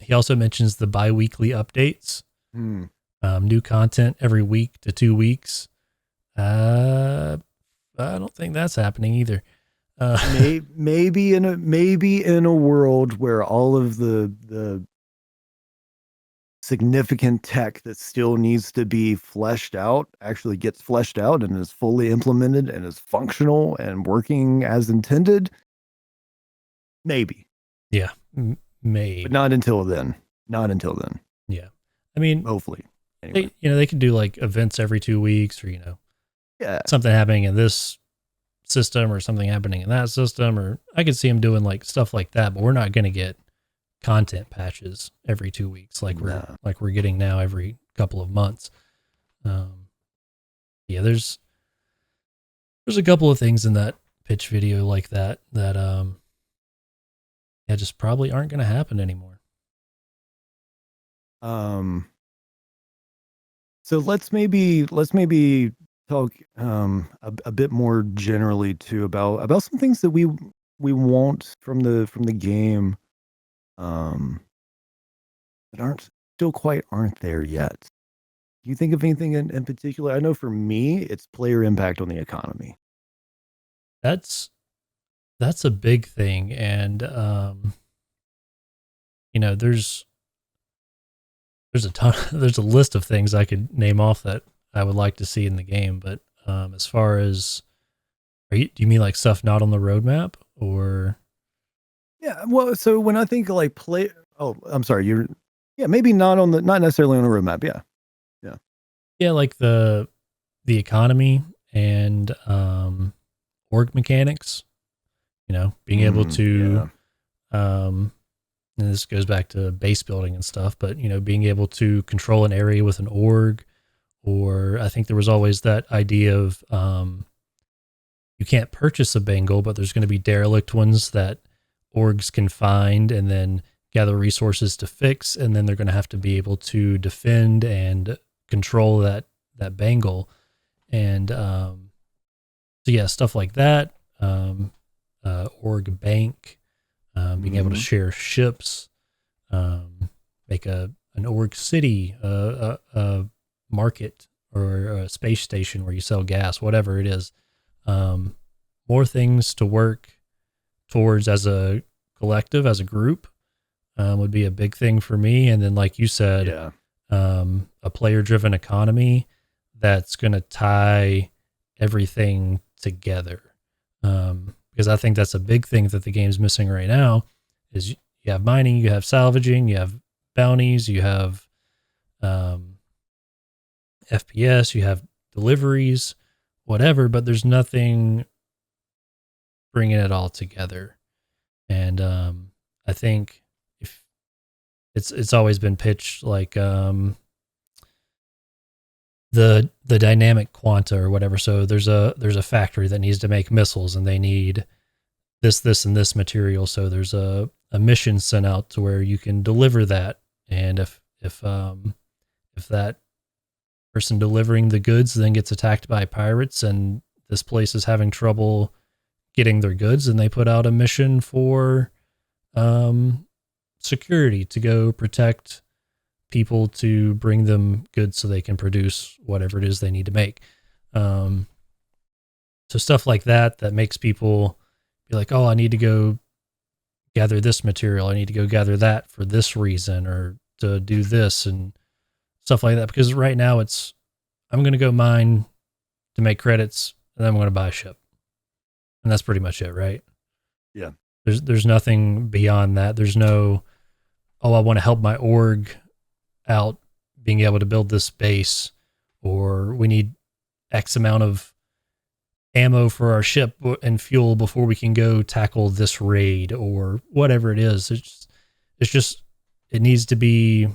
he also mentions the bi-weekly updates, new content every week to 2 weeks. I don't think that's happening either. Maybe in a world where all of the significant tech that still needs to be fleshed out actually gets fleshed out and is fully implemented and is functional and working as intended. Maybe. Yeah, maybe. But not until then. Yeah. I mean, hopefully. Anyway. They could do like events every 2 weeks, or, something happening in this system or something happening in that system, or I could see them doing like stuff like that, but we're not going to get content patches every 2 weeks like we're getting now every couple of months. Yeah, there's a couple of things in that pitch video like that just probably aren't going to happen anymore. So let's maybe talk a bit more generally too about some things that we want from the game that aren't there yet. Do you think of anything in particular? I know for me, it's player impact on the economy. That's a big thing, and there's a list of things I could name off that I would like to see in the game, but as far as, do you mean like stuff not on the roadmap, or? Yeah, well, so when I think like I'm sorry, maybe not necessarily on the roadmap. Yeah, like the economy and org mechanics. Being able to, and this goes back to base building and stuff, but being able to control an area with an org. Or I think there was always that idea of you can't purchase a Bengal, but there's going to be derelict ones that orgs can find and then gather resources to fix, and then they're going to have to be able to defend and control that Bengal. And so yeah, stuff like that. Org bank, being able to share ships, make an org city, a market or a space station where you sell gas, whatever it is. More things to work towards as a collective, as a group, would be a big thing for me. And then, like you said, a player-driven economy that's going to tie everything together. Because I think that's a big thing that the game's missing right now is you have mining, you have salvaging, you have bounties, you have FPS, you have deliveries, whatever, but there's nothing bringing it all together. And I think if it's always been pitched like the dynamic quanta or whatever. So there's a factory that needs to make missiles, and they need this and this material. So there's a mission sent out to where you can deliver that. And if that person delivering the goods then gets attacked by pirates and this place is having trouble getting their goods, and they put out a mission for security to go protect people to bring them goods so they can produce whatever it is they need to make. So stuff like that makes people be like, oh, I need to go gather this material. I need to go gather that for this reason, or to do this and stuff like that. Because right now I'm going to go mine to make credits, and then I'm going to buy a ship. And that's pretty much it, right? Yeah. There's nothing beyond that. There's no, oh, I want to help my org out being able to build this base, or we need X amount of ammo for our ship and fuel before we can go tackle this raid, or whatever it is. It's just, it needs to be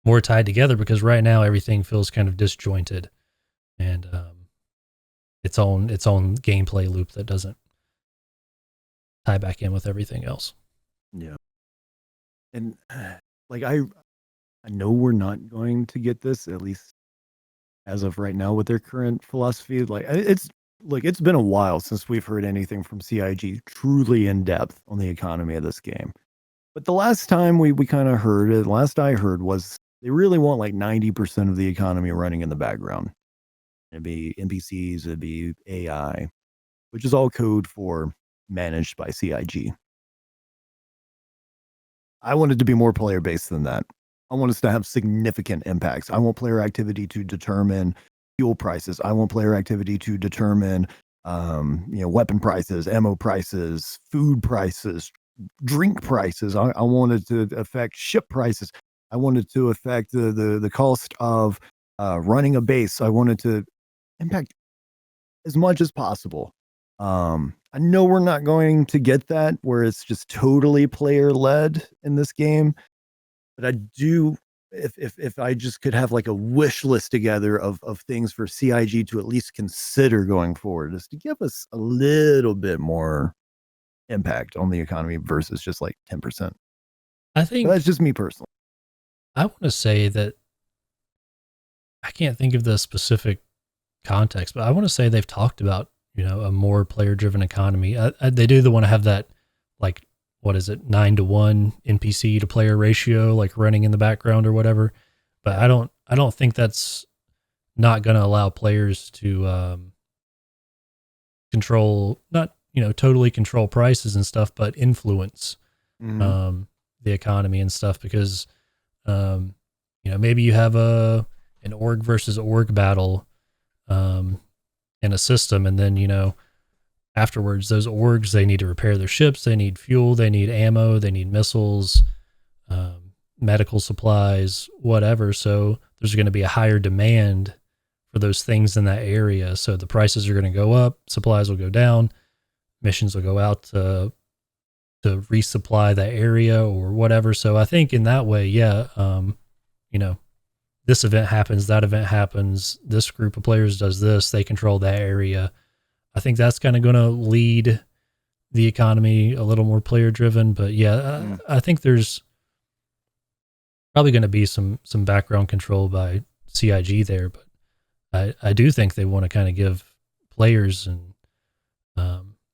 more tied together, because right now everything feels kind of disjointed and its own gameplay loop that doesn't tie back in with everything else. Yeah. And like I know we're not going to get this, at least as of right now, with their current philosophy. Like it's been a while since we've heard anything from CIG truly in depth on the economy of this game. But the last time we kind of heard it, last I heard, was they really want like 90% of the economy running in the background. It'd be NPCs, it'd be AI, which is all code for managed by CIG. I want it to be more player based than that. I want us to have significant impacts. I want player activity to determine fuel prices. I want player activity to determine, weapon prices, ammo prices, food prices, drink prices. I want it to affect ship prices. I want it to affect the cost of running a base. I want it to impact as much as possible. I know we're not going to get that where it's just totally player led in this game, but I do. If I just could have like a wish list together of things for CIG to at least consider going forward, is to give us a little bit more impact on the economy versus just like 10%. I think But that's just me personally. I want to say that I can't think of the specific context, but I want to say they've talked about, a more player driven economy. They do want to have that, like, what is it, 9-to-1 NPC to player ratio, like running in the background or whatever. But I don't think that's not going to allow players to control, not, totally control prices and stuff, but influence the economy and stuff, because maybe you have an org versus org battle in a system, and then afterwards those orgs, they need to repair their ships, they need fuel, they need ammo, they need missiles, medical supplies, whatever. So there's going to be a higher demand for those things in that area, so the prices are going to go up, supplies will go down, missions will go out to resupply that area or whatever. So I think in that way, this event happens, that event happens, this group of players does this, they control that area. I think that's kind of going to lead the economy a little more player driven. But I think there's probably going to be some background control by CIG there, but I do think they want to kind of give players and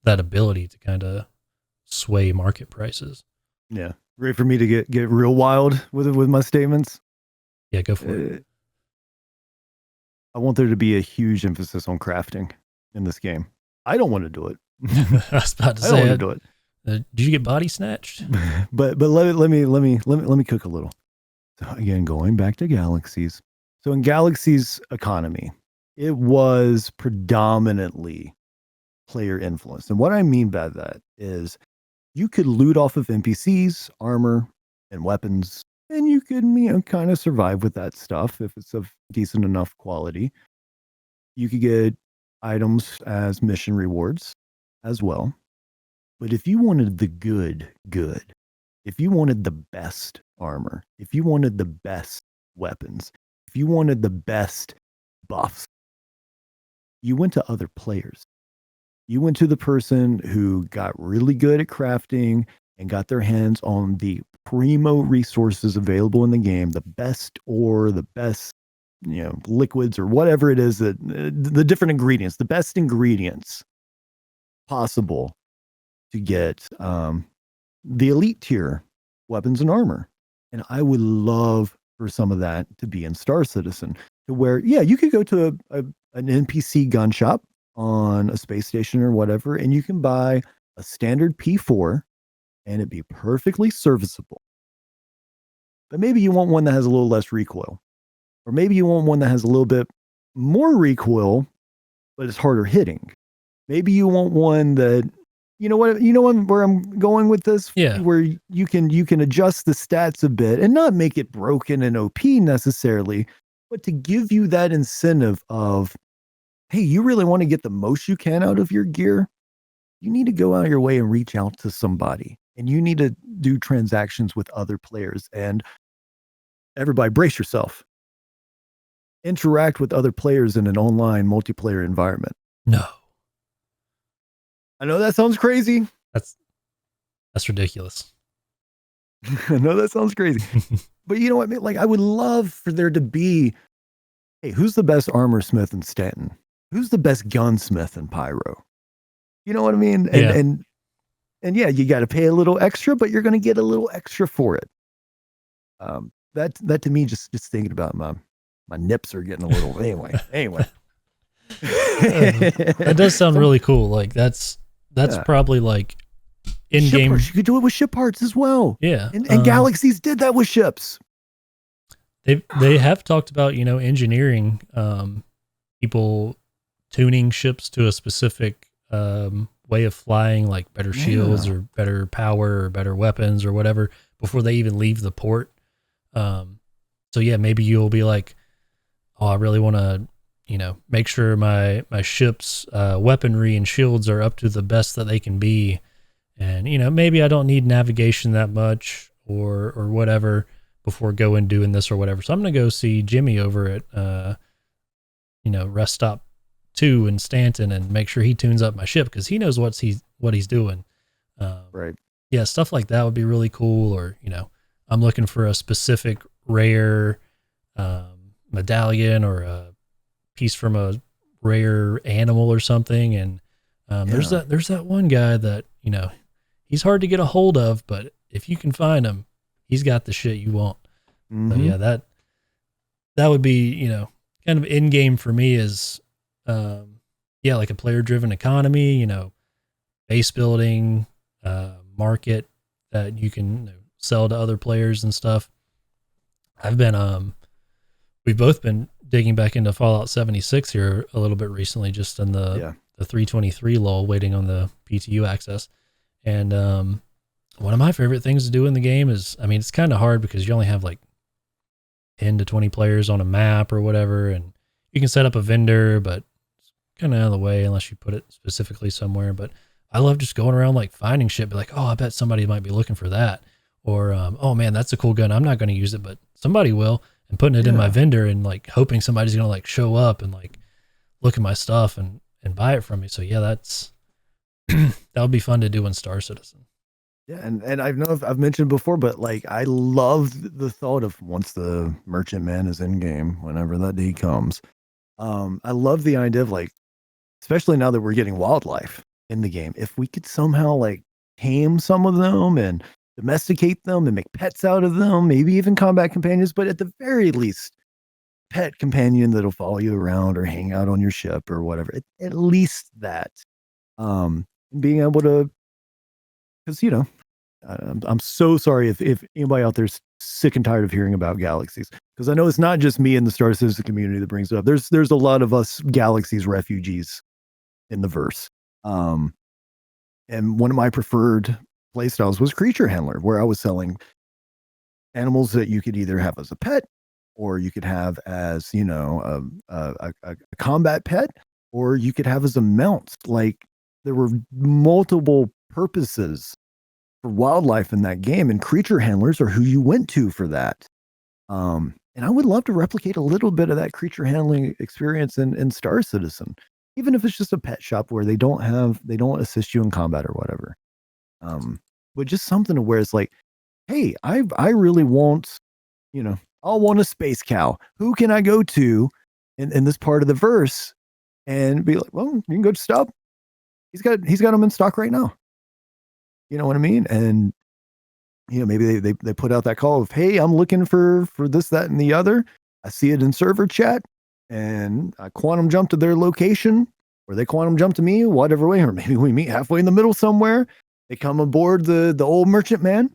that ability to kind of sway market prices. Yeah. Great for me to get real wild with my statements. Yeah, go for it. I want there to be a huge emphasis on crafting in this game. I don't want to do it. I was about to say, I don't want to do it. Did you get body snatched? but let me cook a little. So again, going back to Galaxies. So in Galaxy's economy, it was predominantly player influence. And what I mean by that is you could loot off of NPCs, armor, and weapons, and you could, kind of survive with that stuff if it's of decent enough quality. You could get items as mission rewards as well. But if you wanted the good, if you wanted the best armor, if you wanted the best weapons, if you wanted the best buffs, you went to other players. You went to the person who got really good at crafting and got their hands on the primo resources available in the game, the best ore, the best, liquids or whatever it is, that the different ingredients, the best ingredients possible to get the elite tier weapons and armor. And I would love for some of that to be in Star Citizen, to where, you could go to an NPC gun shop on a space station or whatever, and you can buy a standard P4 and it'd be perfectly serviceable. But maybe you want one that has a little less recoil, or maybe you want one that has a little bit more recoil, but it's harder hitting. Maybe you want one that, where I'm going with this? Yeah. Where you can adjust the stats a bit and not make it broken and OP necessarily, but to give you that incentive of, hey, you really want to get the most you can out of your gear? You need to go out of your way and reach out to somebody. And you need to do transactions with other players. And everybody brace yourself. Interact with other players in an online multiplayer environment. No. I know that sounds crazy. That's ridiculous. I know that sounds crazy. But you know what I mean? Like, I would love for there to be, hey, who's the best armor smith in Stanton? Who's the best gunsmith in Pyro? You know what I mean? And yeah, you got to pay a little extra, but you're going to get a little extra for it. That to me, just thinking about my nips are getting a little anyway. That does sound really cool. Like that's probably like in game. You could do it with ship parts as well. Yeah, and Galaxies did that with ships. They have talked about engineering, people tuning ships to a specific way of flying, like better shields or better power or better weapons or whatever before they even leave the port. So yeah, maybe you'll be like, oh, I really want to, make sure my ship's weaponry and shields are up to the best that they can be. And, maybe I don't need navigation that much or whatever before going doing this or whatever. So I'm going to go see Jimmy over at, Rest Stop 2 in Stanton and make sure he tunes up my ship because he knows what he's doing. Right. Yeah, stuff like that would be really cool. Or, I'm looking for a specific rare medallion or a piece from a rare animal or something. And there's that one guy that, he's hard to get a hold of, but if you can find him, he's got the shit you want. Mm-hmm. So yeah, that would be, kind of in game for me is, like a player driven economy, base building, market that you can sell to other players and stuff. We've both been digging back into Fallout 76 here a little bit recently, just in the 323 lull, waiting on the PTU access. And one of my favorite things to do in the game is, it's kind of hard because you only have like 10 to 20 players on a map or whatever, and you can set up a vendor, but it's kind of out of the way unless you put it specifically somewhere. But I love just going around like finding shit, be like, oh, I bet somebody might be looking for that. Or, oh man, that's a cool gun. I'm not going to use it, but somebody will. And putting it in my vendor and like hoping somebody's going to like show up and like look at my stuff and buy it from me. So yeah, that would be fun to do in Star Citizen. Yeah. And I know I've mentioned before, but like, I love the thought of once the merchantman is in game, whenever that day comes. I love the idea of like, especially now that we're getting wildlife in the game, if we could somehow like tame some of them and domesticate them and make pets out of them, maybe even combat companions, but at the very least, pet companion that'll follow you around or hang out on your ship or whatever. At least that. Being able to, because I'm so sorry if anybody out there's sick and tired of hearing about Galaxies, because I know it's not just me in the Star Citizen community that brings it up. There's a lot of us Galaxies refugees in the verse. And one of my preferred playstyles was creature handler, where I was selling animals that you could either have as a pet, or you could have as a combat pet, or you could have as a mount. Like, there were multiple purposes for wildlife in that game, and creature handlers are who you went to for that. And I would love to replicate a little bit of that creature handling experience in Star Citizen, even if it's just a pet shop where they don't assist you in combat or whatever. But just something to where it's like, hey, I really want, I'll want a space cow. Who can I go to in this part of the verse and be like, well, you can go to Stubb. He's got them in stock right now. You know what I mean? And maybe they put out that call of, hey, I'm looking for this, that, and the other. I see it in server chat, and I quantum jump to their location, or they quantum jump to me, whatever way, or maybe we meet halfway in the middle somewhere. They come aboard the old merchantman,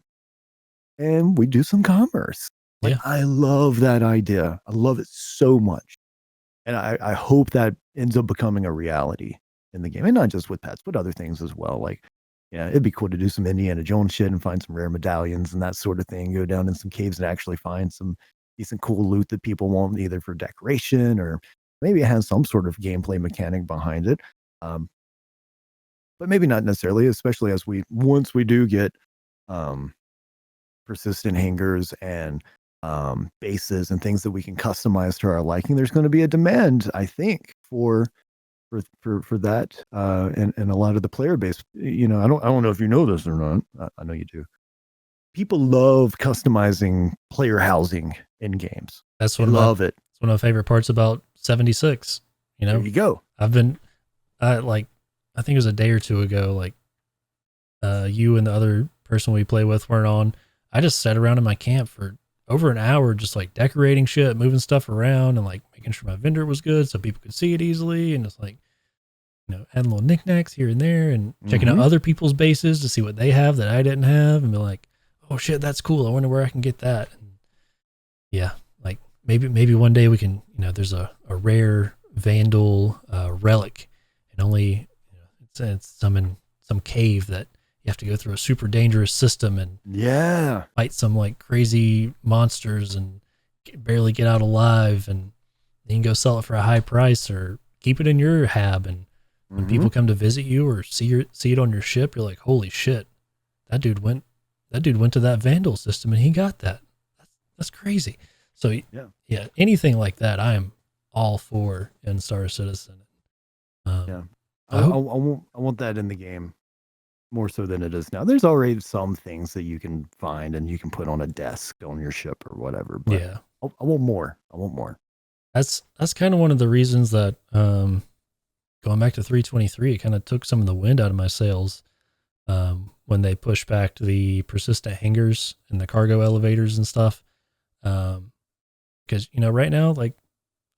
and we do some commerce. Like, I love that idea. I love it so much. And I hope that ends up becoming a reality in the game, and not just with pets, but other things as well. Like, yeah, it'd be cool to do some Indiana Jones shit and find some rare medallions and that sort of thing. Go down in some caves and actually find some decent, cool loot that people want, either for decoration or maybe it has some sort of gameplay mechanic behind it. But maybe not necessarily, especially as once we do get persistent hangers and bases and things that we can customize to our liking. There's going to be a demand, I think, for that, and a lot of the player base. I don't know if you know this or not. I know you do. People love customizing player housing in games. That's one love it. It's one of my favorite parts about 76. There you go. I've been, I think it was a day or two ago. Like, you and the other person we play with weren't on. I just sat around in my camp for over an hour, just like decorating shit, moving stuff around, and like making sure my vendor was good so people could see it easily, and just like, adding little knickknacks here and there, and checking out other people's bases to see what they have that I didn't have, and be like, oh shit, that's cool. I wonder where I can get that. And yeah, like maybe one day we can, there's a rare Vandal relic, and only it's some cave that you have to go through a super dangerous system and fight some like crazy monsters and barely get out alive, and you can go sell it for a high price or keep it in your hab, and when people come to visit you or see it on your ship, you're like, holy shit, that dude went to that Vandal system and he got that. That's crazy. So yeah, anything like that I am all for in Star Citizen. I want that in the game more so than it is now. There's already some things that you can find and you can put on a desk on your ship or whatever. But yeah, I want more. I want more. That's kind of one of the reasons that going back to 323, it kind of took some of the wind out of my sails when they pushed back the persistent hangars and the cargo elevators and stuff. Because right now, like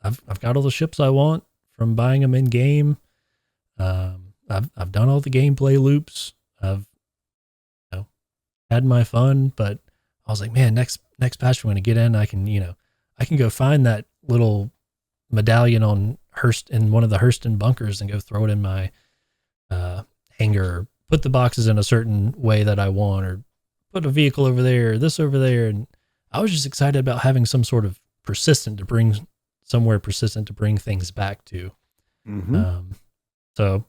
I've got all the ships I want from buying them in game. I've done all the gameplay loops. I've had my fun, but I was like, man, next patch I'm going to get in. I can go find that little medallion on in one of the Hurston bunkers and go throw it in my hangar, or put the boxes in a certain way that I want, or put a vehicle over there, or this over there. And I was just excited about having some sort of persistent to bring things back to. So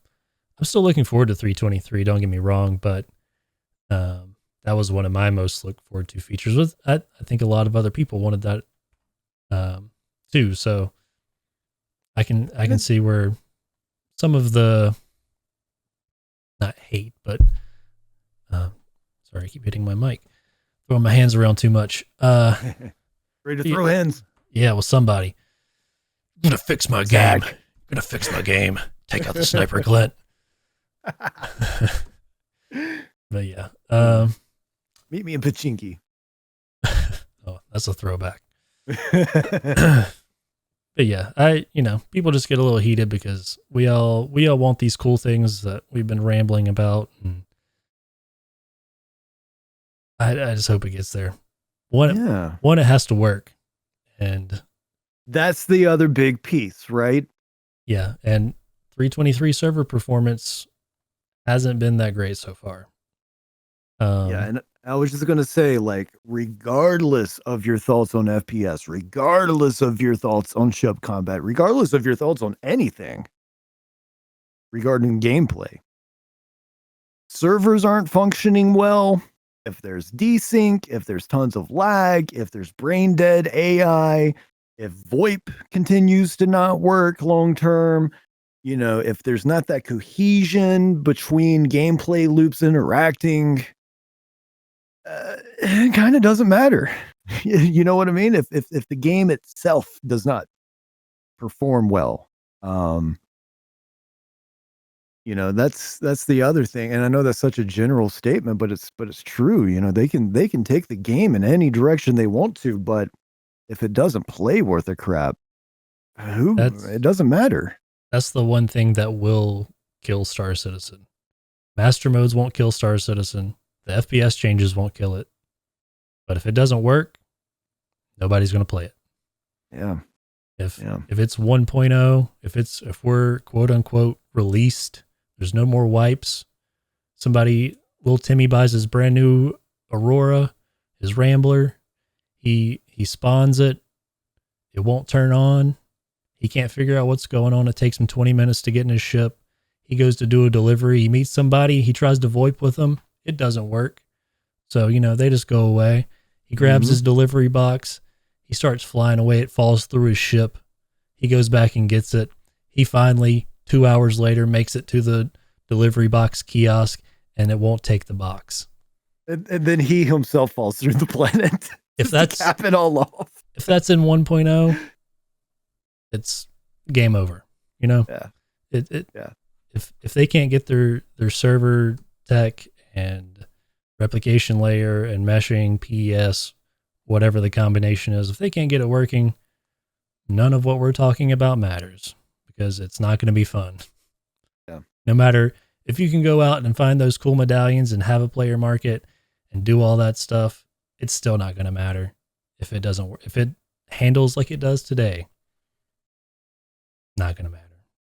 I'm still looking forward to 323. Don't get me wrong, but that was one of my most looked forward to features. I think a lot of other people wanted that too. So I can see where some of the, not hate, but sorry, I keep hitting my mic, throwing my hands around too much. Ready to throw hands? Yeah, well, somebody. I'm gonna fix my game. Take out the sniper glint. But yeah, meet me in Pachinki. Oh, that's a throwback. But yeah, people just get a little heated because we all want these cool things that we've been rambling about, and I just hope it gets there. One, it has to work, and that's the other big piece, right? Yeah, and 323 server performance hasn't been that great so far. And I was just going to say, like, regardless of your thoughts on FPS, regardless of your thoughts on ship combat, regardless of your thoughts on anything regarding gameplay, servers aren't functioning well. If there's desync, if there's tons of lag, if there's brain dead AI, if VoIP continues to not work long term, if there's not that cohesion between gameplay loops interacting, it kind of doesn't matter. You know what I mean? If the game itself does not perform well, that's the other thing. And I know that's such a general statement, but it's true. They can take the game in any direction they want to, but if it doesn't play worth a crap, it doesn't matter. That's the one thing that will kill Star Citizen. Master modes won't kill Star Citizen. The FPS changes won't kill it. But if it doesn't work, nobody's going to play it. Yeah. If it's 1.0, if we're quote unquote released, there's no more wipes. Little Timmy buys his brand new Aurora, his Rambler. He spawns it. It won't turn on. He can't figure out what's going on. It takes him 20 minutes to get in his ship. He goes to do a delivery. He meets somebody. He tries to VoIP with them. It doesn't work. So, they just go away. He grabs his delivery box. He starts flying away. It falls through his ship. He goes back and gets it. He finally, 2 hours later, makes it to the delivery box kiosk, and it won't take the box. And then he himself falls through the planet. If that's to cap it all off. If that's in 1.0, it's game over. Yeah. If they can't get their server tech and replication layer and meshing, PES, whatever the combination is, if they can't get it working, none of what we're talking about matters, because it's not going to be fun. Yeah. No matter if you can go out and find those cool medallions and have a player market and do all that stuff, it's still not going to matter if it doesn't work. If it handles like it does today, not going to matter.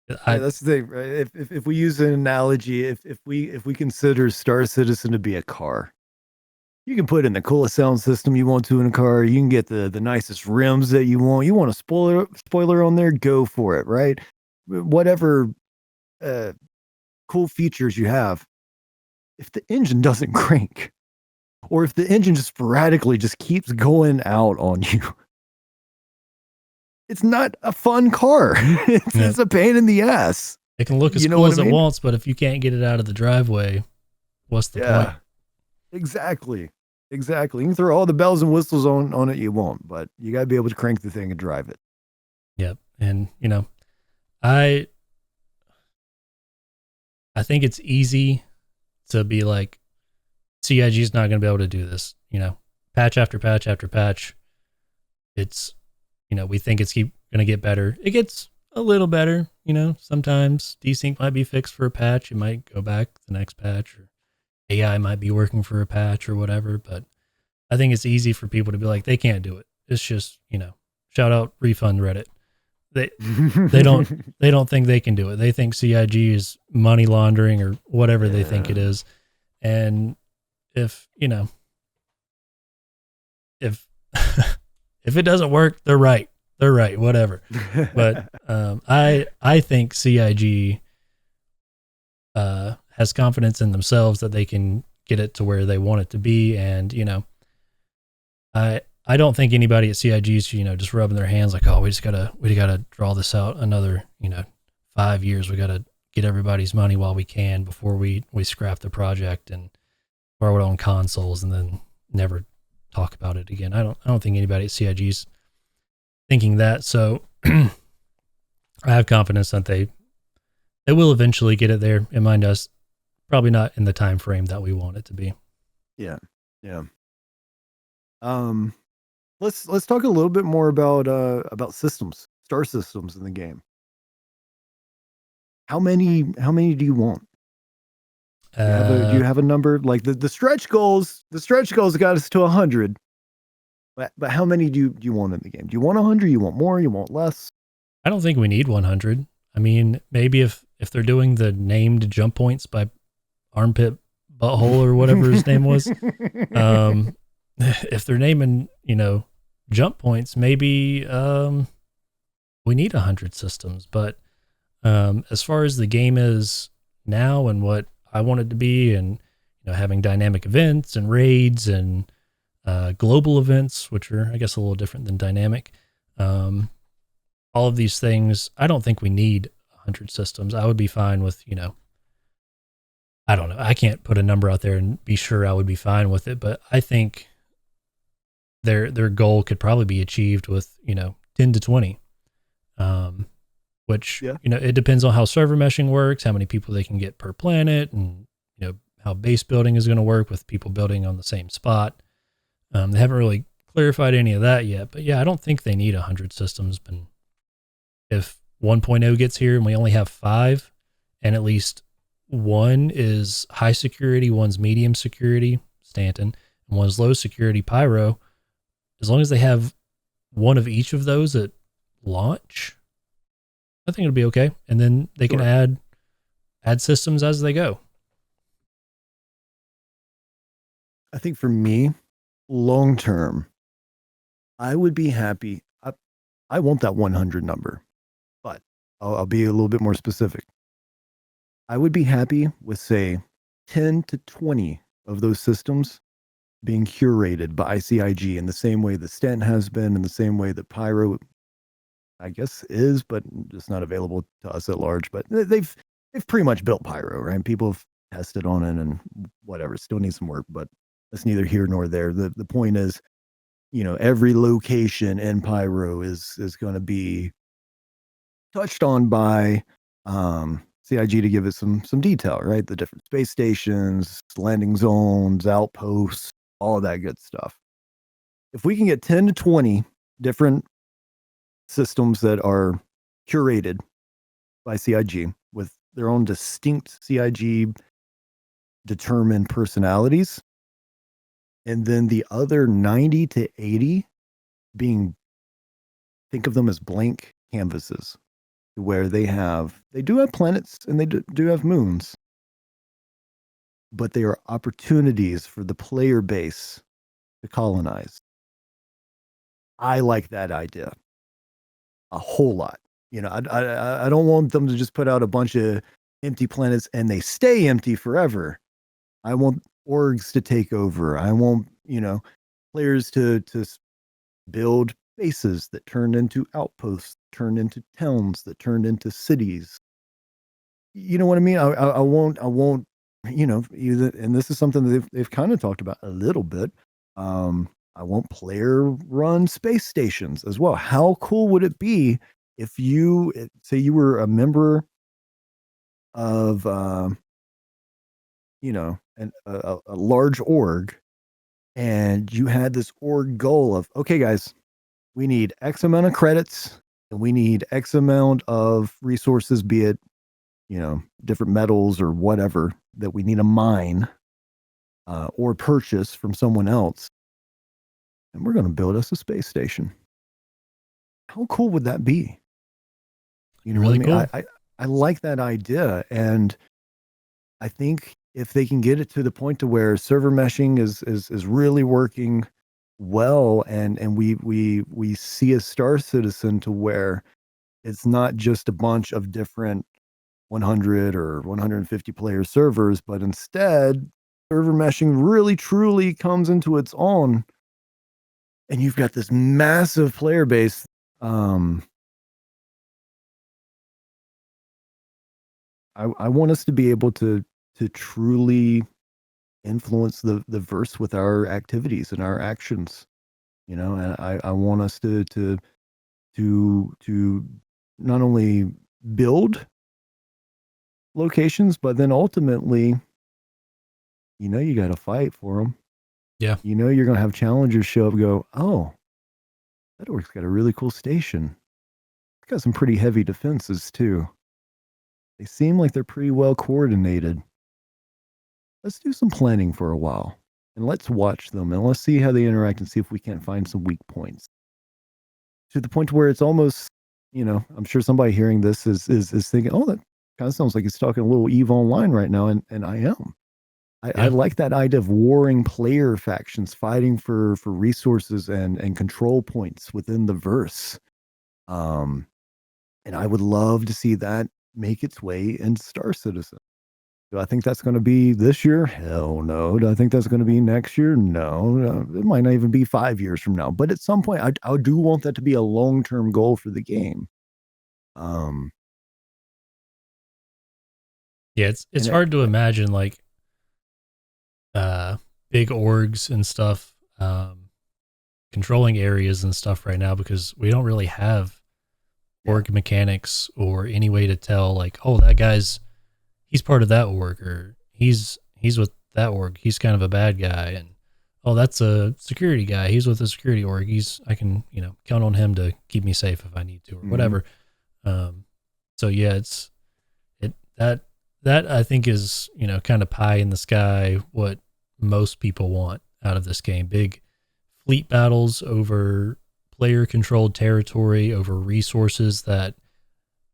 That's the thing, right? If we use an analogy, if we consider Star Citizen to be a car, you can put in the coolest sound system you want to in a car. You can get the nicest rims that you want. You want a spoiler on there, go for it, right? Whatever cool features you have. If the engine doesn't crank, or if the engine just sporadically just keeps going out on you, it's not a fun car. It's a pain in the ass. It can look as cool as it wants, but if you can't get it out of the driveway, what's the point? Exactly. You can throw all the bells and whistles on it you want, but you got to be able to crank the thing and drive it. Yep. And, I think it's easy to be like, CIG is not going to be able to do this, patch after patch after patch. It's, we think it's going to get better. It gets a little better, sometimes desync might be fixed for a patch. It might go back to the next patch, or AI might be working for a patch or whatever. But I think it's easy for people to be like, they can't do it. It's just, shout out refund Reddit. They don't think they can do it. They think CIG is money laundering or whatever they think it is. And if if it doesn't work, they're right, whatever. But I think CIG has confidence in themselves that they can get it to where they want it to be. And, I don't think anybody at CIG is, just rubbing their hands like, oh, we gotta draw this out another, 5 years. We gotta get everybody's money while we can before we scrap the project and borrow it on consoles and then never talk about it again. I don't think anybody at CIG is thinking that. So I have confidence that they will eventually get it there. It might just probably not in the time frame that we want it to be. Yeah. Let's talk a little bit more about systems, star systems in the game. How many do you want? Do you have a number? Like the stretch goals got us to 100. But how many do you want in the game? Do you want 100? You want more? You want less? I don't think we need 100. I mean, maybe if they're doing the named jump points by Armpit Butthole or whatever his name was, if they're naming, jump points, maybe we need 100 systems. But as far as the game is now and what I want it to be, and having dynamic events and raids and global events, which are, I guess, a little different than dynamic. All of these things, I don't think we need 100 systems. I would be fine with, I don't know. I can't put a number out there and be sure I would be fine with it, but I think their goal could probably be achieved with, 10 to 20. Which, it depends on how server meshing works, how many people they can get per planet, and, how base building is going to work with people building on the same spot. They haven't really clarified any of that yet, but I don't think they need 100 systems. But if 1.0 gets here and we only have 5, and at least one is high security, one's medium security, Stanton, and one's low security, Pyro, as long as they have one of each of those at launch, I think it'll be okay. And then they can add systems as they go. I think for me, long term, I would be happy. I want that 100 number, but I'll be a little bit more specific. I would be happy with, say, 10 to 20 of those systems being curated by ICIG in the same way that Stent has been, in the same way that Pyro, I guess, is, but just not available to us at large. But they've pretty much built Pyro, right? People have tested on it and whatever. Still needs some work, but that's neither here nor there. The point is, every location in Pyro is going to be touched on by CIG to give it some detail, right? The different space stations, landing zones, outposts, all of that good stuff. If we can get 10 to 20 different systems that are curated by CIG with their own distinct CIG determined personalities, and then the other 90 to 80 being, think of them as blank canvases, where they do have planets and they do have moons, but they are opportunities for the player base to colonize. I like that idea a whole lot. I don't want them to just put out a bunch of empty planets and they stay empty forever. I want orgs to take over. I want, players to build bases that turn into outposts, turn into towns, that turn into cities. You know what I mean? I won't, and this is something that they've kind of talked about a little bit. I want player-run space stations as well. How cool would it be if you, say you were a member of, a large org, and you had this org goal of, okay, guys, we need X amount of credits and we need X amount of resources, be it, different metals or whatever that we need to mine or purchase from someone else. And we're going to build us a space station. How cool would that be? Really what I mean? cool. I like that idea. And I think if they can get it to the point to where server meshing is really working well, and we see a Star Citizen to where it's not just a bunch of different 100 or 150 player servers, but instead server meshing really truly comes into its own, and you've got this massive player base. I want us to be able to truly influence the verse with our activities and our actions, and I want us to not only build locations, but then ultimately, you got to fight for them. Yeah. You're going to have challengers show up and go, oh, that orc's got a really cool station. It's got some pretty heavy defenses too. They seem like they're pretty well coordinated. Let's do some planning for a while and let's watch them and let's see how they interact and see if we can't find some weak points. To the point where it's almost, I'm sure somebody hearing this is thinking, oh, that kind of sounds like he's talking a little EVE Online right now. And I am. I like that idea of warring player factions fighting for resources and control points within the verse. And I would love to see that make its way into Star Citizen. Do I think that's going to be this year? Hell no. Do I think that's going to be next year? No. It might not even be 5 years from now. But at some point, I do want that to be a long-term goal for the game. Yeah, it's hard to imagine like big orgs and stuff controlling areas and stuff right now, because we don't really have org mechanics or any way to tell like, oh, that guy's he's part of that org, or he's with that org, he's kind of a bad guy, and oh, that's a security guy, he's with a security org, I can count on him to keep me safe if I need to, or whatever. So yeah, that I think is kind of pie in the sky what most people want out of this game. Big fleet battles over player controlled territory over resources that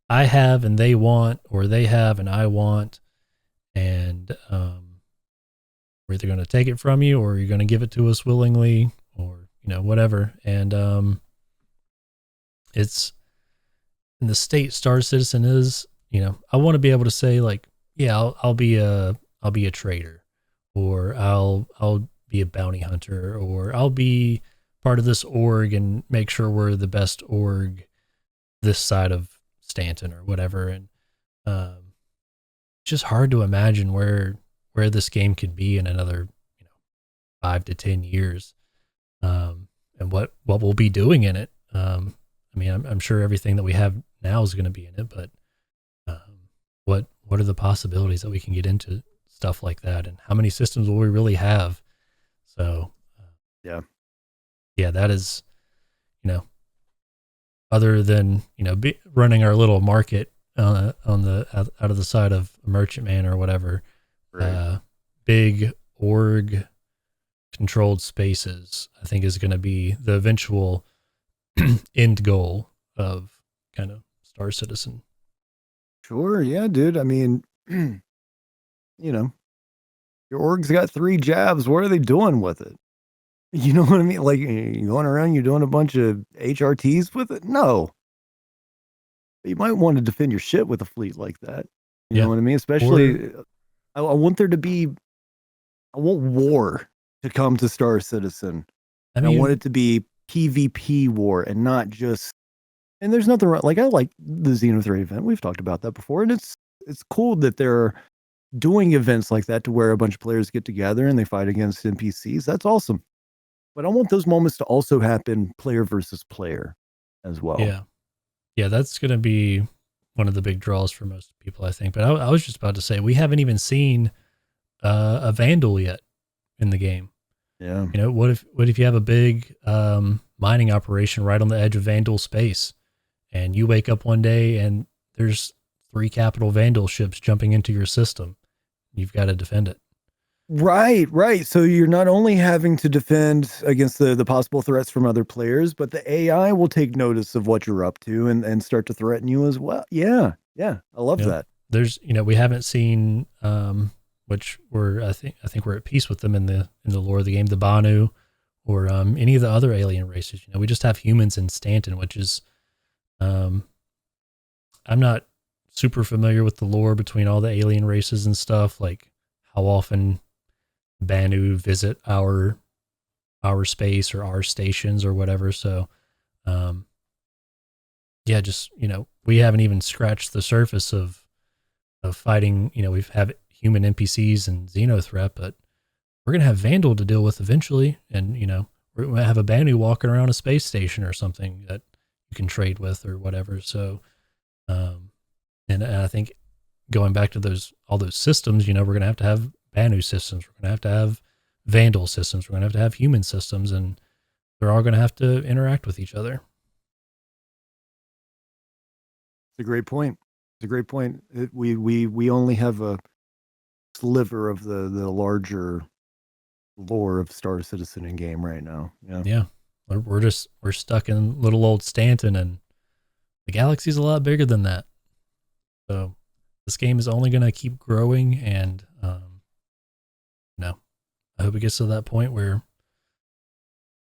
I have and they want, or they have and I want, and we're either going to take it from you or you're going to give it to us willingly, or whatever. And it's in the state Star Citizen is. I want to be able to say like, yeah, I'll be a trader, or I'll be a bounty hunter, or I'll be part of this org and make sure we're the best org this side of Stanton or whatever. And it's just hard to imagine where this game could be in another 5 to 10 years, and what we'll be doing in it. I mean, I'm sure everything that we have now is going to be in it, but what are the possibilities that we can get into stuff like that, and how many systems will we really have? So yeah, that is, other than running our little market out of the side of Merchant Man or whatever, right. Big org controlled spaces, I think, is going to be the eventual end goal of kind of Star Citizen. Sure, yeah, dude. I mean, your org's got 3 jabs. What are they doing with it? You know what I mean? Like, you're going around, you're doing a bunch of HRTs with it? No. But you might want to defend your shit with a fleet like that. You know what I mean? Especially, I want there to be, I want war to come to Star Citizen. I want it to be PvP war and not just, and there's nothing wrong. Like, I like the Xenothreat event. We've talked about that before. And it's cool that they're doing events like that to where a bunch of players get together and they fight against NPCs. That's awesome. But I want those moments to also happen player versus player as well. Yeah, that's going to be one of the big draws for most people, I think. But I was just about to say, we haven't even seen a Vandal yet in the game. Yeah. What if you have a big mining operation right on the edge of Vandal space, and you wake up one day and there's 3 capital Vandal ships jumping into your system? You've got to defend it. Right. So you're not only having to defend against the possible threats from other players, but the AI will take notice of what you're up to and start to threaten you as well. Yeah. I love that. There's, we haven't seen, which I think we're at peace with them in the lore of the game, the Banu, or any of the other alien races. We just have humans in Stanton, which is, I'm not super familiar with the lore between all the alien races and stuff, like how often Banu visit our space or our stations or whatever. So, just, we haven't even scratched the surface of fighting. We've have human NPCs and Xenothreat, but we're going to have Vandal to deal with eventually. And, we're going to have a Banu walking around a space station or something that you can trade with or whatever. So, and I think going back to all those systems, we're going to have Banu systems. We're going to have Vandal systems. We're going to have human systems, and they're all going to have to interact with each other. It's a great point. We only have a sliver of the larger lore of Star Citizen in game right now. Yeah. We're stuck in little old Stanton, and the galaxy's a lot bigger than that. So this game is only going to keep growing, and I hope it gets to that point where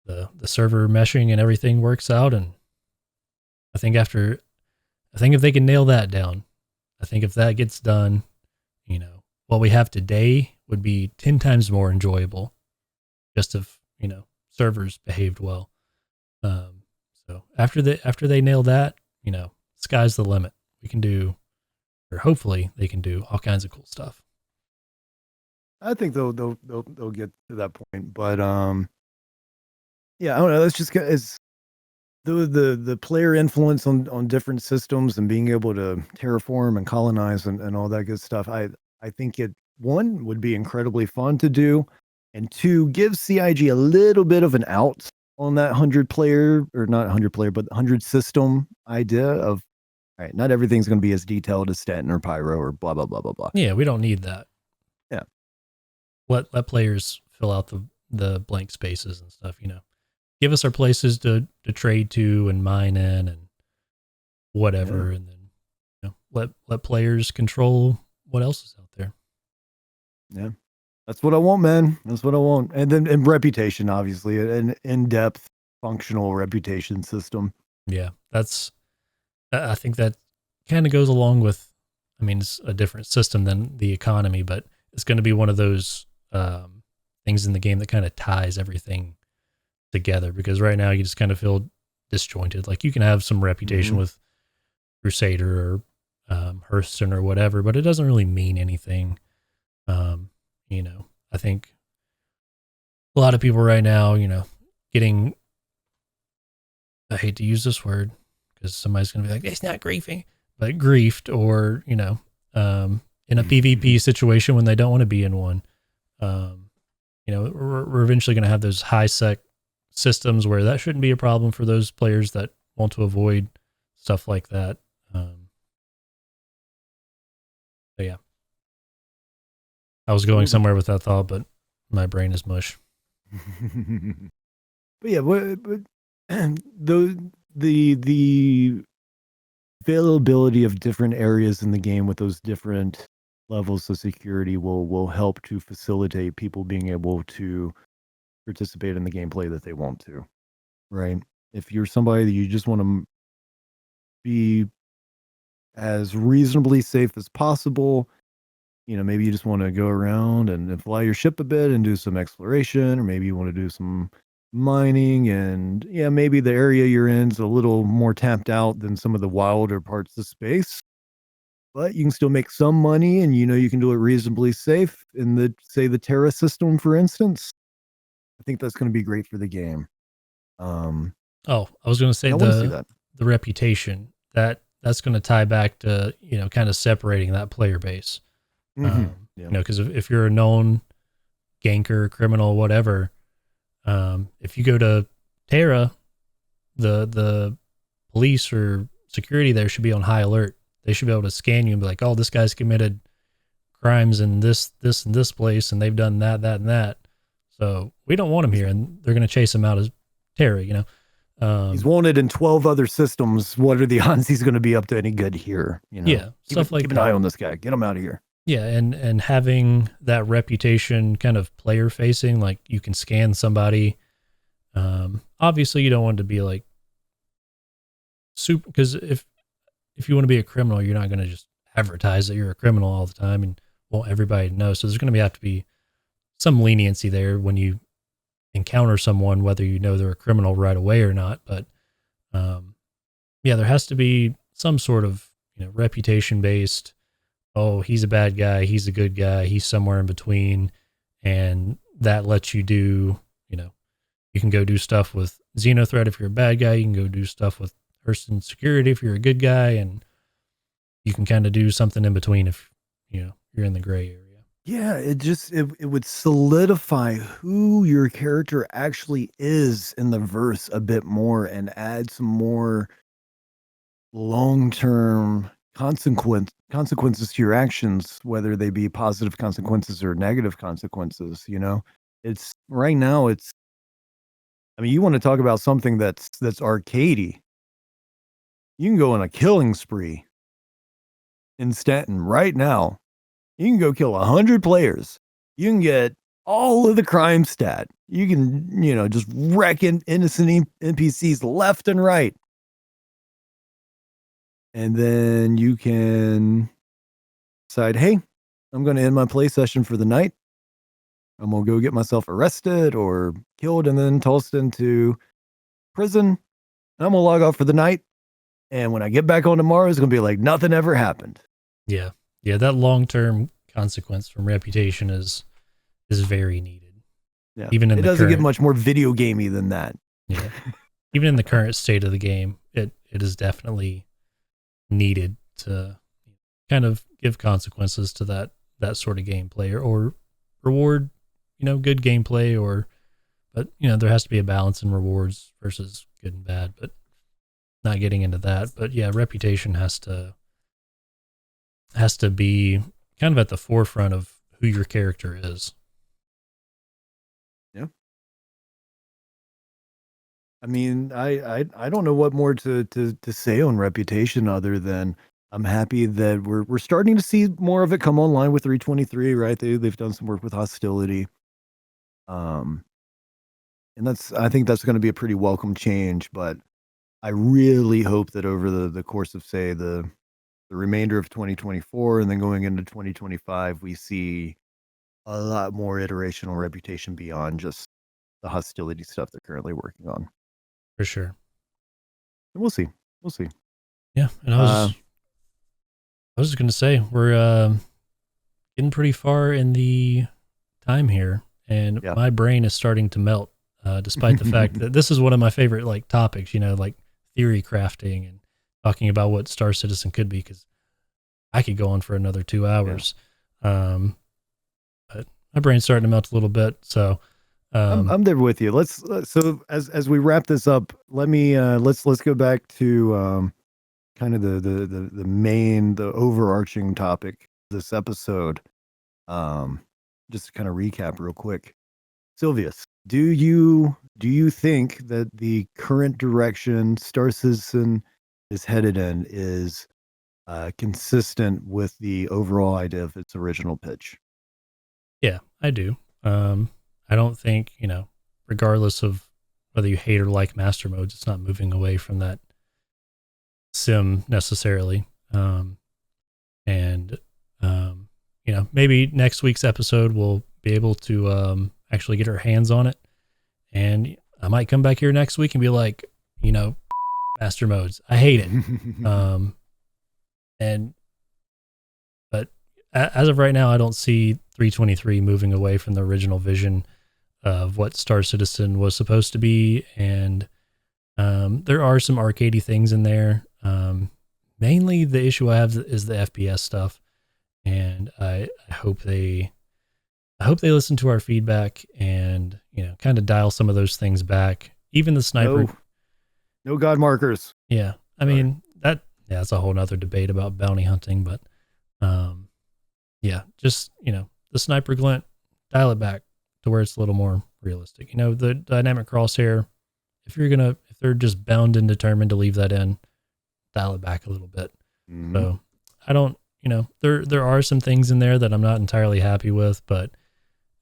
the server meshing and everything works out. And I think if they can nail that down, I think if that gets done, what we have today would be 10 times more enjoyable, just if servers behaved well. So after they nail that, sky's the limit. We can do, or hopefully they can do, all kinds of cool stuff. I think they'll get to that point, but I don't know. That's just as the player influence on different systems and being able to terraform and colonize and all that good stuff. I think it, 1, would be incredibly fun to do, and 2, give CIG a little bit of an out on that 100 player, or not 100 player, but 100 system idea of, all right, not everything's going to be as detailed as Stanton or Pyro or blah blah blah blah blah. Yeah, we don't need that. Yeah. Let players fill out the blank spaces and stuff, give us our places to trade to and mine in and whatever, and then let players control what else is out there. Yeah, that's what I want, man. That's what I want. And then and reputation, obviously, an in-depth, functional reputation system. Yeah, I think that kind of goes along with, I mean, it's a different system than the economy, but it's going to be one of those things in the game that kind of ties everything together, because right now you just kind of feel disjointed. Like you can have some reputation with Crusader or Hearthstone or whatever, but it doesn't really mean anything. I think a lot of people right now, getting, I hate to use this word because somebody's going to be like, it's not griefing, but griefed, or, in a PvP situation when they don't want to be in one. We're eventually going to have those high sec systems where that shouldn't be a problem for those players that want to avoid stuff like that. But yeah, I was going somewhere with that thought, but my brain is mush. But yeah, but the availability of different areas in the game with those different levels of security will help to facilitate people being able to participate in the gameplay that they want to, right? If you're somebody that you just want to be as reasonably safe as possible, maybe you just want to go around and fly your ship a bit and do some exploration, or maybe you want to do some mining, and maybe the area you're in is a little more tapped out than some of the wilder parts of space, but you can still make some money, and you can do it reasonably safe in the Terra system, for instance. I think that's going to be great for the game. I was going to say the reputation that's going to tie back to kind of separating that player base. Because if you're a known ganker, criminal, whatever, if you go to Terra, the police or security there should be on high alert. They should be able to scan you and be like, oh, this guy's committed crimes in this and this place, and they've done that, and that. So we don't want him here, and they're going to chase him out as Terra, he's wanted in 12 other systems. What are the odds he's going to be up to any good here? Yeah, stuff like that. Keep an eye on this guy. Get him out of here. Yeah, and having that reputation kind of player facing, like you can scan somebody. Obviously, you don't want to be like super, because if you want to be a criminal, you're not going to just advertise that you're a criminal all the time and want everybody to know. So there's going to have to be some leniency there when you encounter someone, whether they're a criminal right away or not. But there has to be some sort of reputation based. Oh, he's a bad guy, he's a good guy, he's somewhere in between, and that lets you do. You can go do stuff with Xenothreat if you're a bad guy. You can go do stuff with Hearthstone Security if you're a good guy, and you can kind of do something in between if you're in the gray area. Yeah, it would solidify who your character actually is in the verse a bit more, and add some more long-term consequences to your actions, whether they be positive consequences or negative consequences. It's right now, you want to talk about something that's arcadey. You can go on a killing spree in Stanton right now. You can go kill 100 players. You can get all of the crime stat. You can, just wreck innocent NPCs left and right. And then you can decide, hey, I'm going to end my play session for the night. I'm going to go get myself arrested or killed and then tossed into prison. I'm going to log off for the night. And when I get back on tomorrow, it's going to be like nothing ever happened. Yeah. Yeah, that long-term consequence from reputation is very needed. Yeah. Even it doesn't get much more video gamey than that. Yeah. Even in the current state of the game, it is definitely needed to kind of give consequences to that sort of gameplay, or reward, good gameplay, but there has to be a balance in rewards versus good and bad, but not getting into that. But yeah, reputation has to be kind of at the forefront of who your character is. Yeah. I mean, I don't know what more to say on Reputation other than I'm happy that we're starting to see more of it come online with 323, right? They've done some work with Hostility. Um, and I think that's going to be a pretty welcome change, but I really hope that over the course of, say, the remainder of 2024 and then going into 2025, we see a lot more iteration on Reputation beyond just the Hostility stuff they're currently working on. For sure. And we'll see. We'll see. Yeah, and I was just gonna say we're getting pretty far in the time here, and Yeah. my brain is starting to melt, despite the fact that this is one of my favorite like topics. Like theory crafting and talking about what Star Citizen could be, because I could go on for another 2 hours. But my brain's starting to melt a little bit, so. I'm there with you. Let's so as we wrap this up, let's go back to kind of the main, the overarching topic of this episode. Just to kind of recap real quick. Silvius, do you think that the current direction Star Citizen is headed in is consistent with the overall idea of its original pitch? Yeah, I do. I don't think, regardless of whether you hate or like master modes, it's not moving away from that sim necessarily. Maybe next week's episode we'll be able to actually get our hands on it. And I might come back here next week and be like, master modes, I hate it. But as of right now, I don't see 323 moving away from the original vision of what Star Citizen was supposed to be. And there are some arcadey things in there. Mainly the issue I have is the FPS stuff. And I hope they listen to our feedback and, kind of dial some of those things back. Even the sniper. No god markers. Yeah. I mean, that's a whole nother debate about bounty hunting, but just, the sniper glint, dial it back to where it's a little more realistic. The dynamic crosshair, if they're just bound and determined to leave that in, dial it back a little bit. Mm-hmm. So I don't, there are some things in there that I'm not entirely happy with, but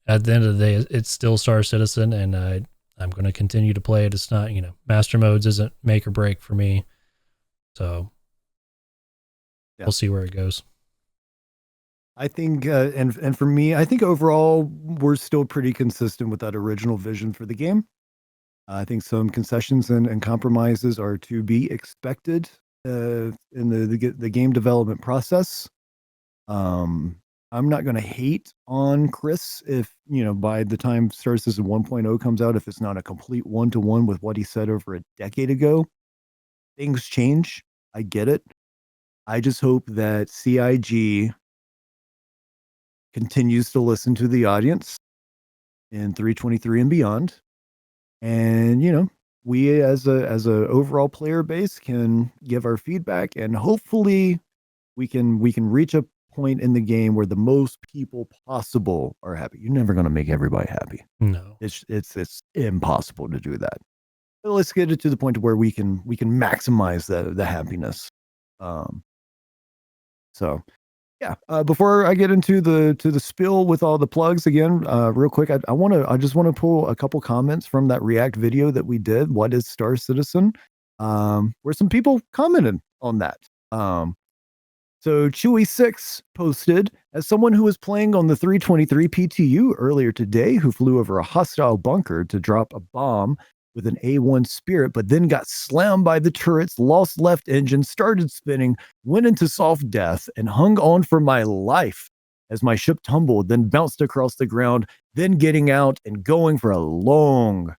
at the end of the day, it's still Star Citizen, and I'm going to continue to play it. It's not, master modes isn't make or break for me. So we'll see where it goes. I think, and for me, I think overall we're still pretty consistent with that original vision for the game. I think some concessions and compromises are to be expected in the game development process. I'm not going to hate on Chris if, by the time Star Citizen 1.0 comes out, if it's not a complete one-to-one with what he said over a decade ago. Things change. I get it. I just hope that CIG continues to listen to the audience in 323 and beyond. And, we as a overall player base can give our feedback, and hopefully we can reach a point in the game where the most people possible are happy. You're never going to make everybody happy. No, It's impossible to do that. But let's get it to the point where we can maximize the happiness. So yeah. Before I get into the spill with all the plugs again, real quick, I just want to pull a couple comments from that React video that we did. What is Star Citizen? Where some people commented on that. So Chewy6 posted, as someone who was playing on the 323 PTU earlier today, who flew over a hostile bunker to drop a bomb with an A1 Spirit, but then got slammed by the turrets, lost left engine, started spinning, went into soft death, and hung on for my life as my ship tumbled, then bounced across the ground, then getting out and going for a long,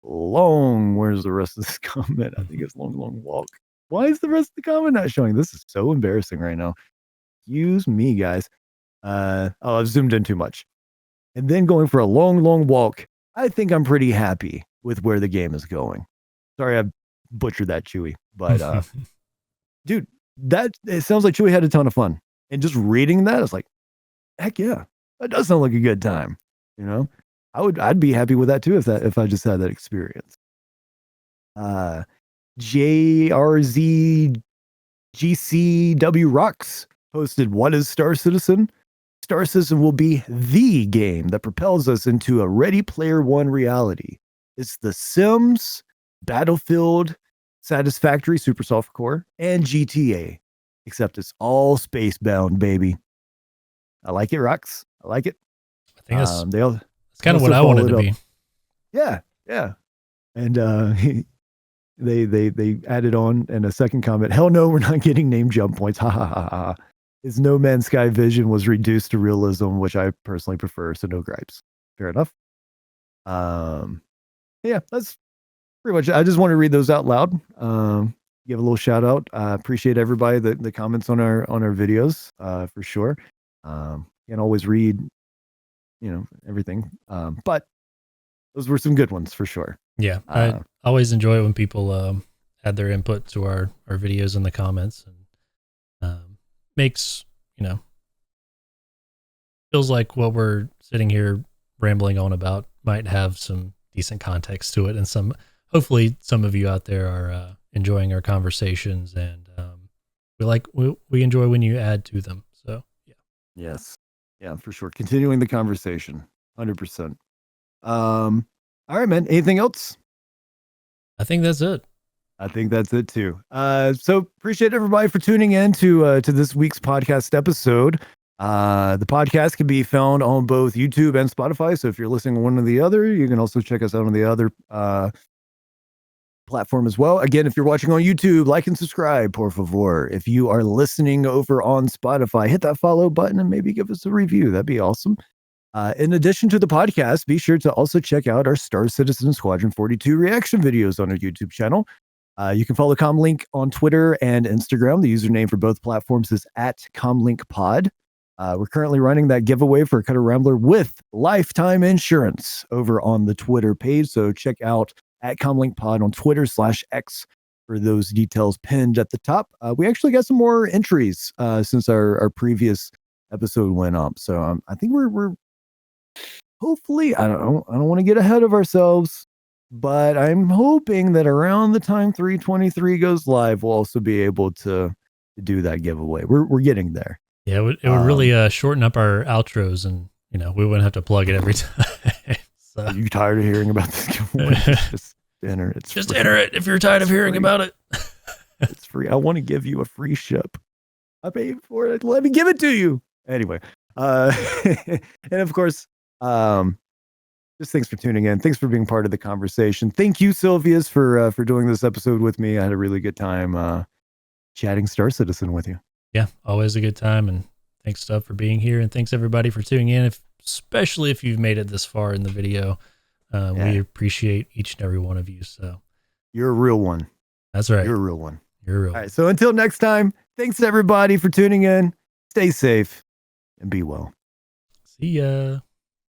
where's the rest of this comment? I think it's long walk. Why is the rest of the comment not showing? This is so embarrassing right now. Excuse me, guys. I've zoomed in too much. And then going for a long walk. I think I'm pretty happy with where the game is going. Sorry, I butchered that, Chewy. But dude, it sounds like Chewy had a ton of fun. And just reading that, I was like, heck yeah, that does sound like a good time. I'd be happy with that too if I just had that experience. JRZGCW Rocks posted, "What is Star Citizen? Star Citizen will be the game that propels us into a Ready Player One reality. It's The Sims, Battlefield, Satisfactory, Super Soft Core, and GTA. Except it's all space bound, baby." I like it, Rocks. I like it. I think that's That's kind of what I wanted to be. Yeah. And they added on in a second comment, "Hell no, we're not getting name jump points. Ha ha ha ha. His No Man's Sky vision was reduced to realism, which I personally prefer, so no gripes." Fair enough. Yeah, that's pretty much it. I just want to read those out loud. Give a little shout out. Appreciate everybody the comments on our videos, for sure. Can't always read, everything. But those were some good ones for sure. Yeah, I always enjoy it when people add their input to our videos in the comments, and makes, feels like what we're sitting here rambling on about might have some decent context to it, and hopefully some of you out there are enjoying our conversations, and we enjoy when you add to them. So yeah. Yes. Yeah, for sure. Continuing the conversation. 100%. All right, man. Anything else? I think that's it. I think that's it too. So appreciate everybody for tuning in to this week's podcast episode. The podcast can be found on both YouTube and Spotify. So if you're listening to one or the other, you can also check us out on the other platform as well. Again, if you're watching on YouTube, like and subscribe, por favor. If you are listening over on Spotify, hit that follow button and maybe give us a review. That'd be awesome. In addition to the podcast, be sure to also check out our Star Citizen Squadron 42 reaction videos on our YouTube channel. You can follow CommLink on Twitter and Instagram. The username for both platforms is @CommLinkPod. We're currently running that giveaway for Cutter Rambler with lifetime insurance over on the Twitter page. So check out @CommLinkPod on Twitter/X for those details pinned at the top. We actually got some more entries since our previous episode went up. So I think we're hopefully, I don't want to get ahead of ourselves, but I'm hoping that around the time 323 goes live, we'll also be able to do that giveaway. We're getting there. Yeah, it would really shorten up our outros, and we wouldn't have to plug it every time. So. Are you tired of hearing about this giveaway? Just enter it. Just enter it if you're tired of hearing about it. It's free. I want to give you a free ship. I paid for it. Let me give it to you. Anyway, and of course, just thanks for tuning in. Thanks for being part of the conversation. Thank you, Silvius, for doing this episode with me. I had a really good time chatting Star Citizen with you. Yeah, always a good time. And thanks, Stubb, for being here. And thanks, everybody, for tuning in, especially if you've made it this far in the video. We appreciate each and every one of you. So you're a real one. That's right. You're a real one. You're a real one. All right, so until next time, thanks, everybody, for tuning in. Stay safe and be well. See ya.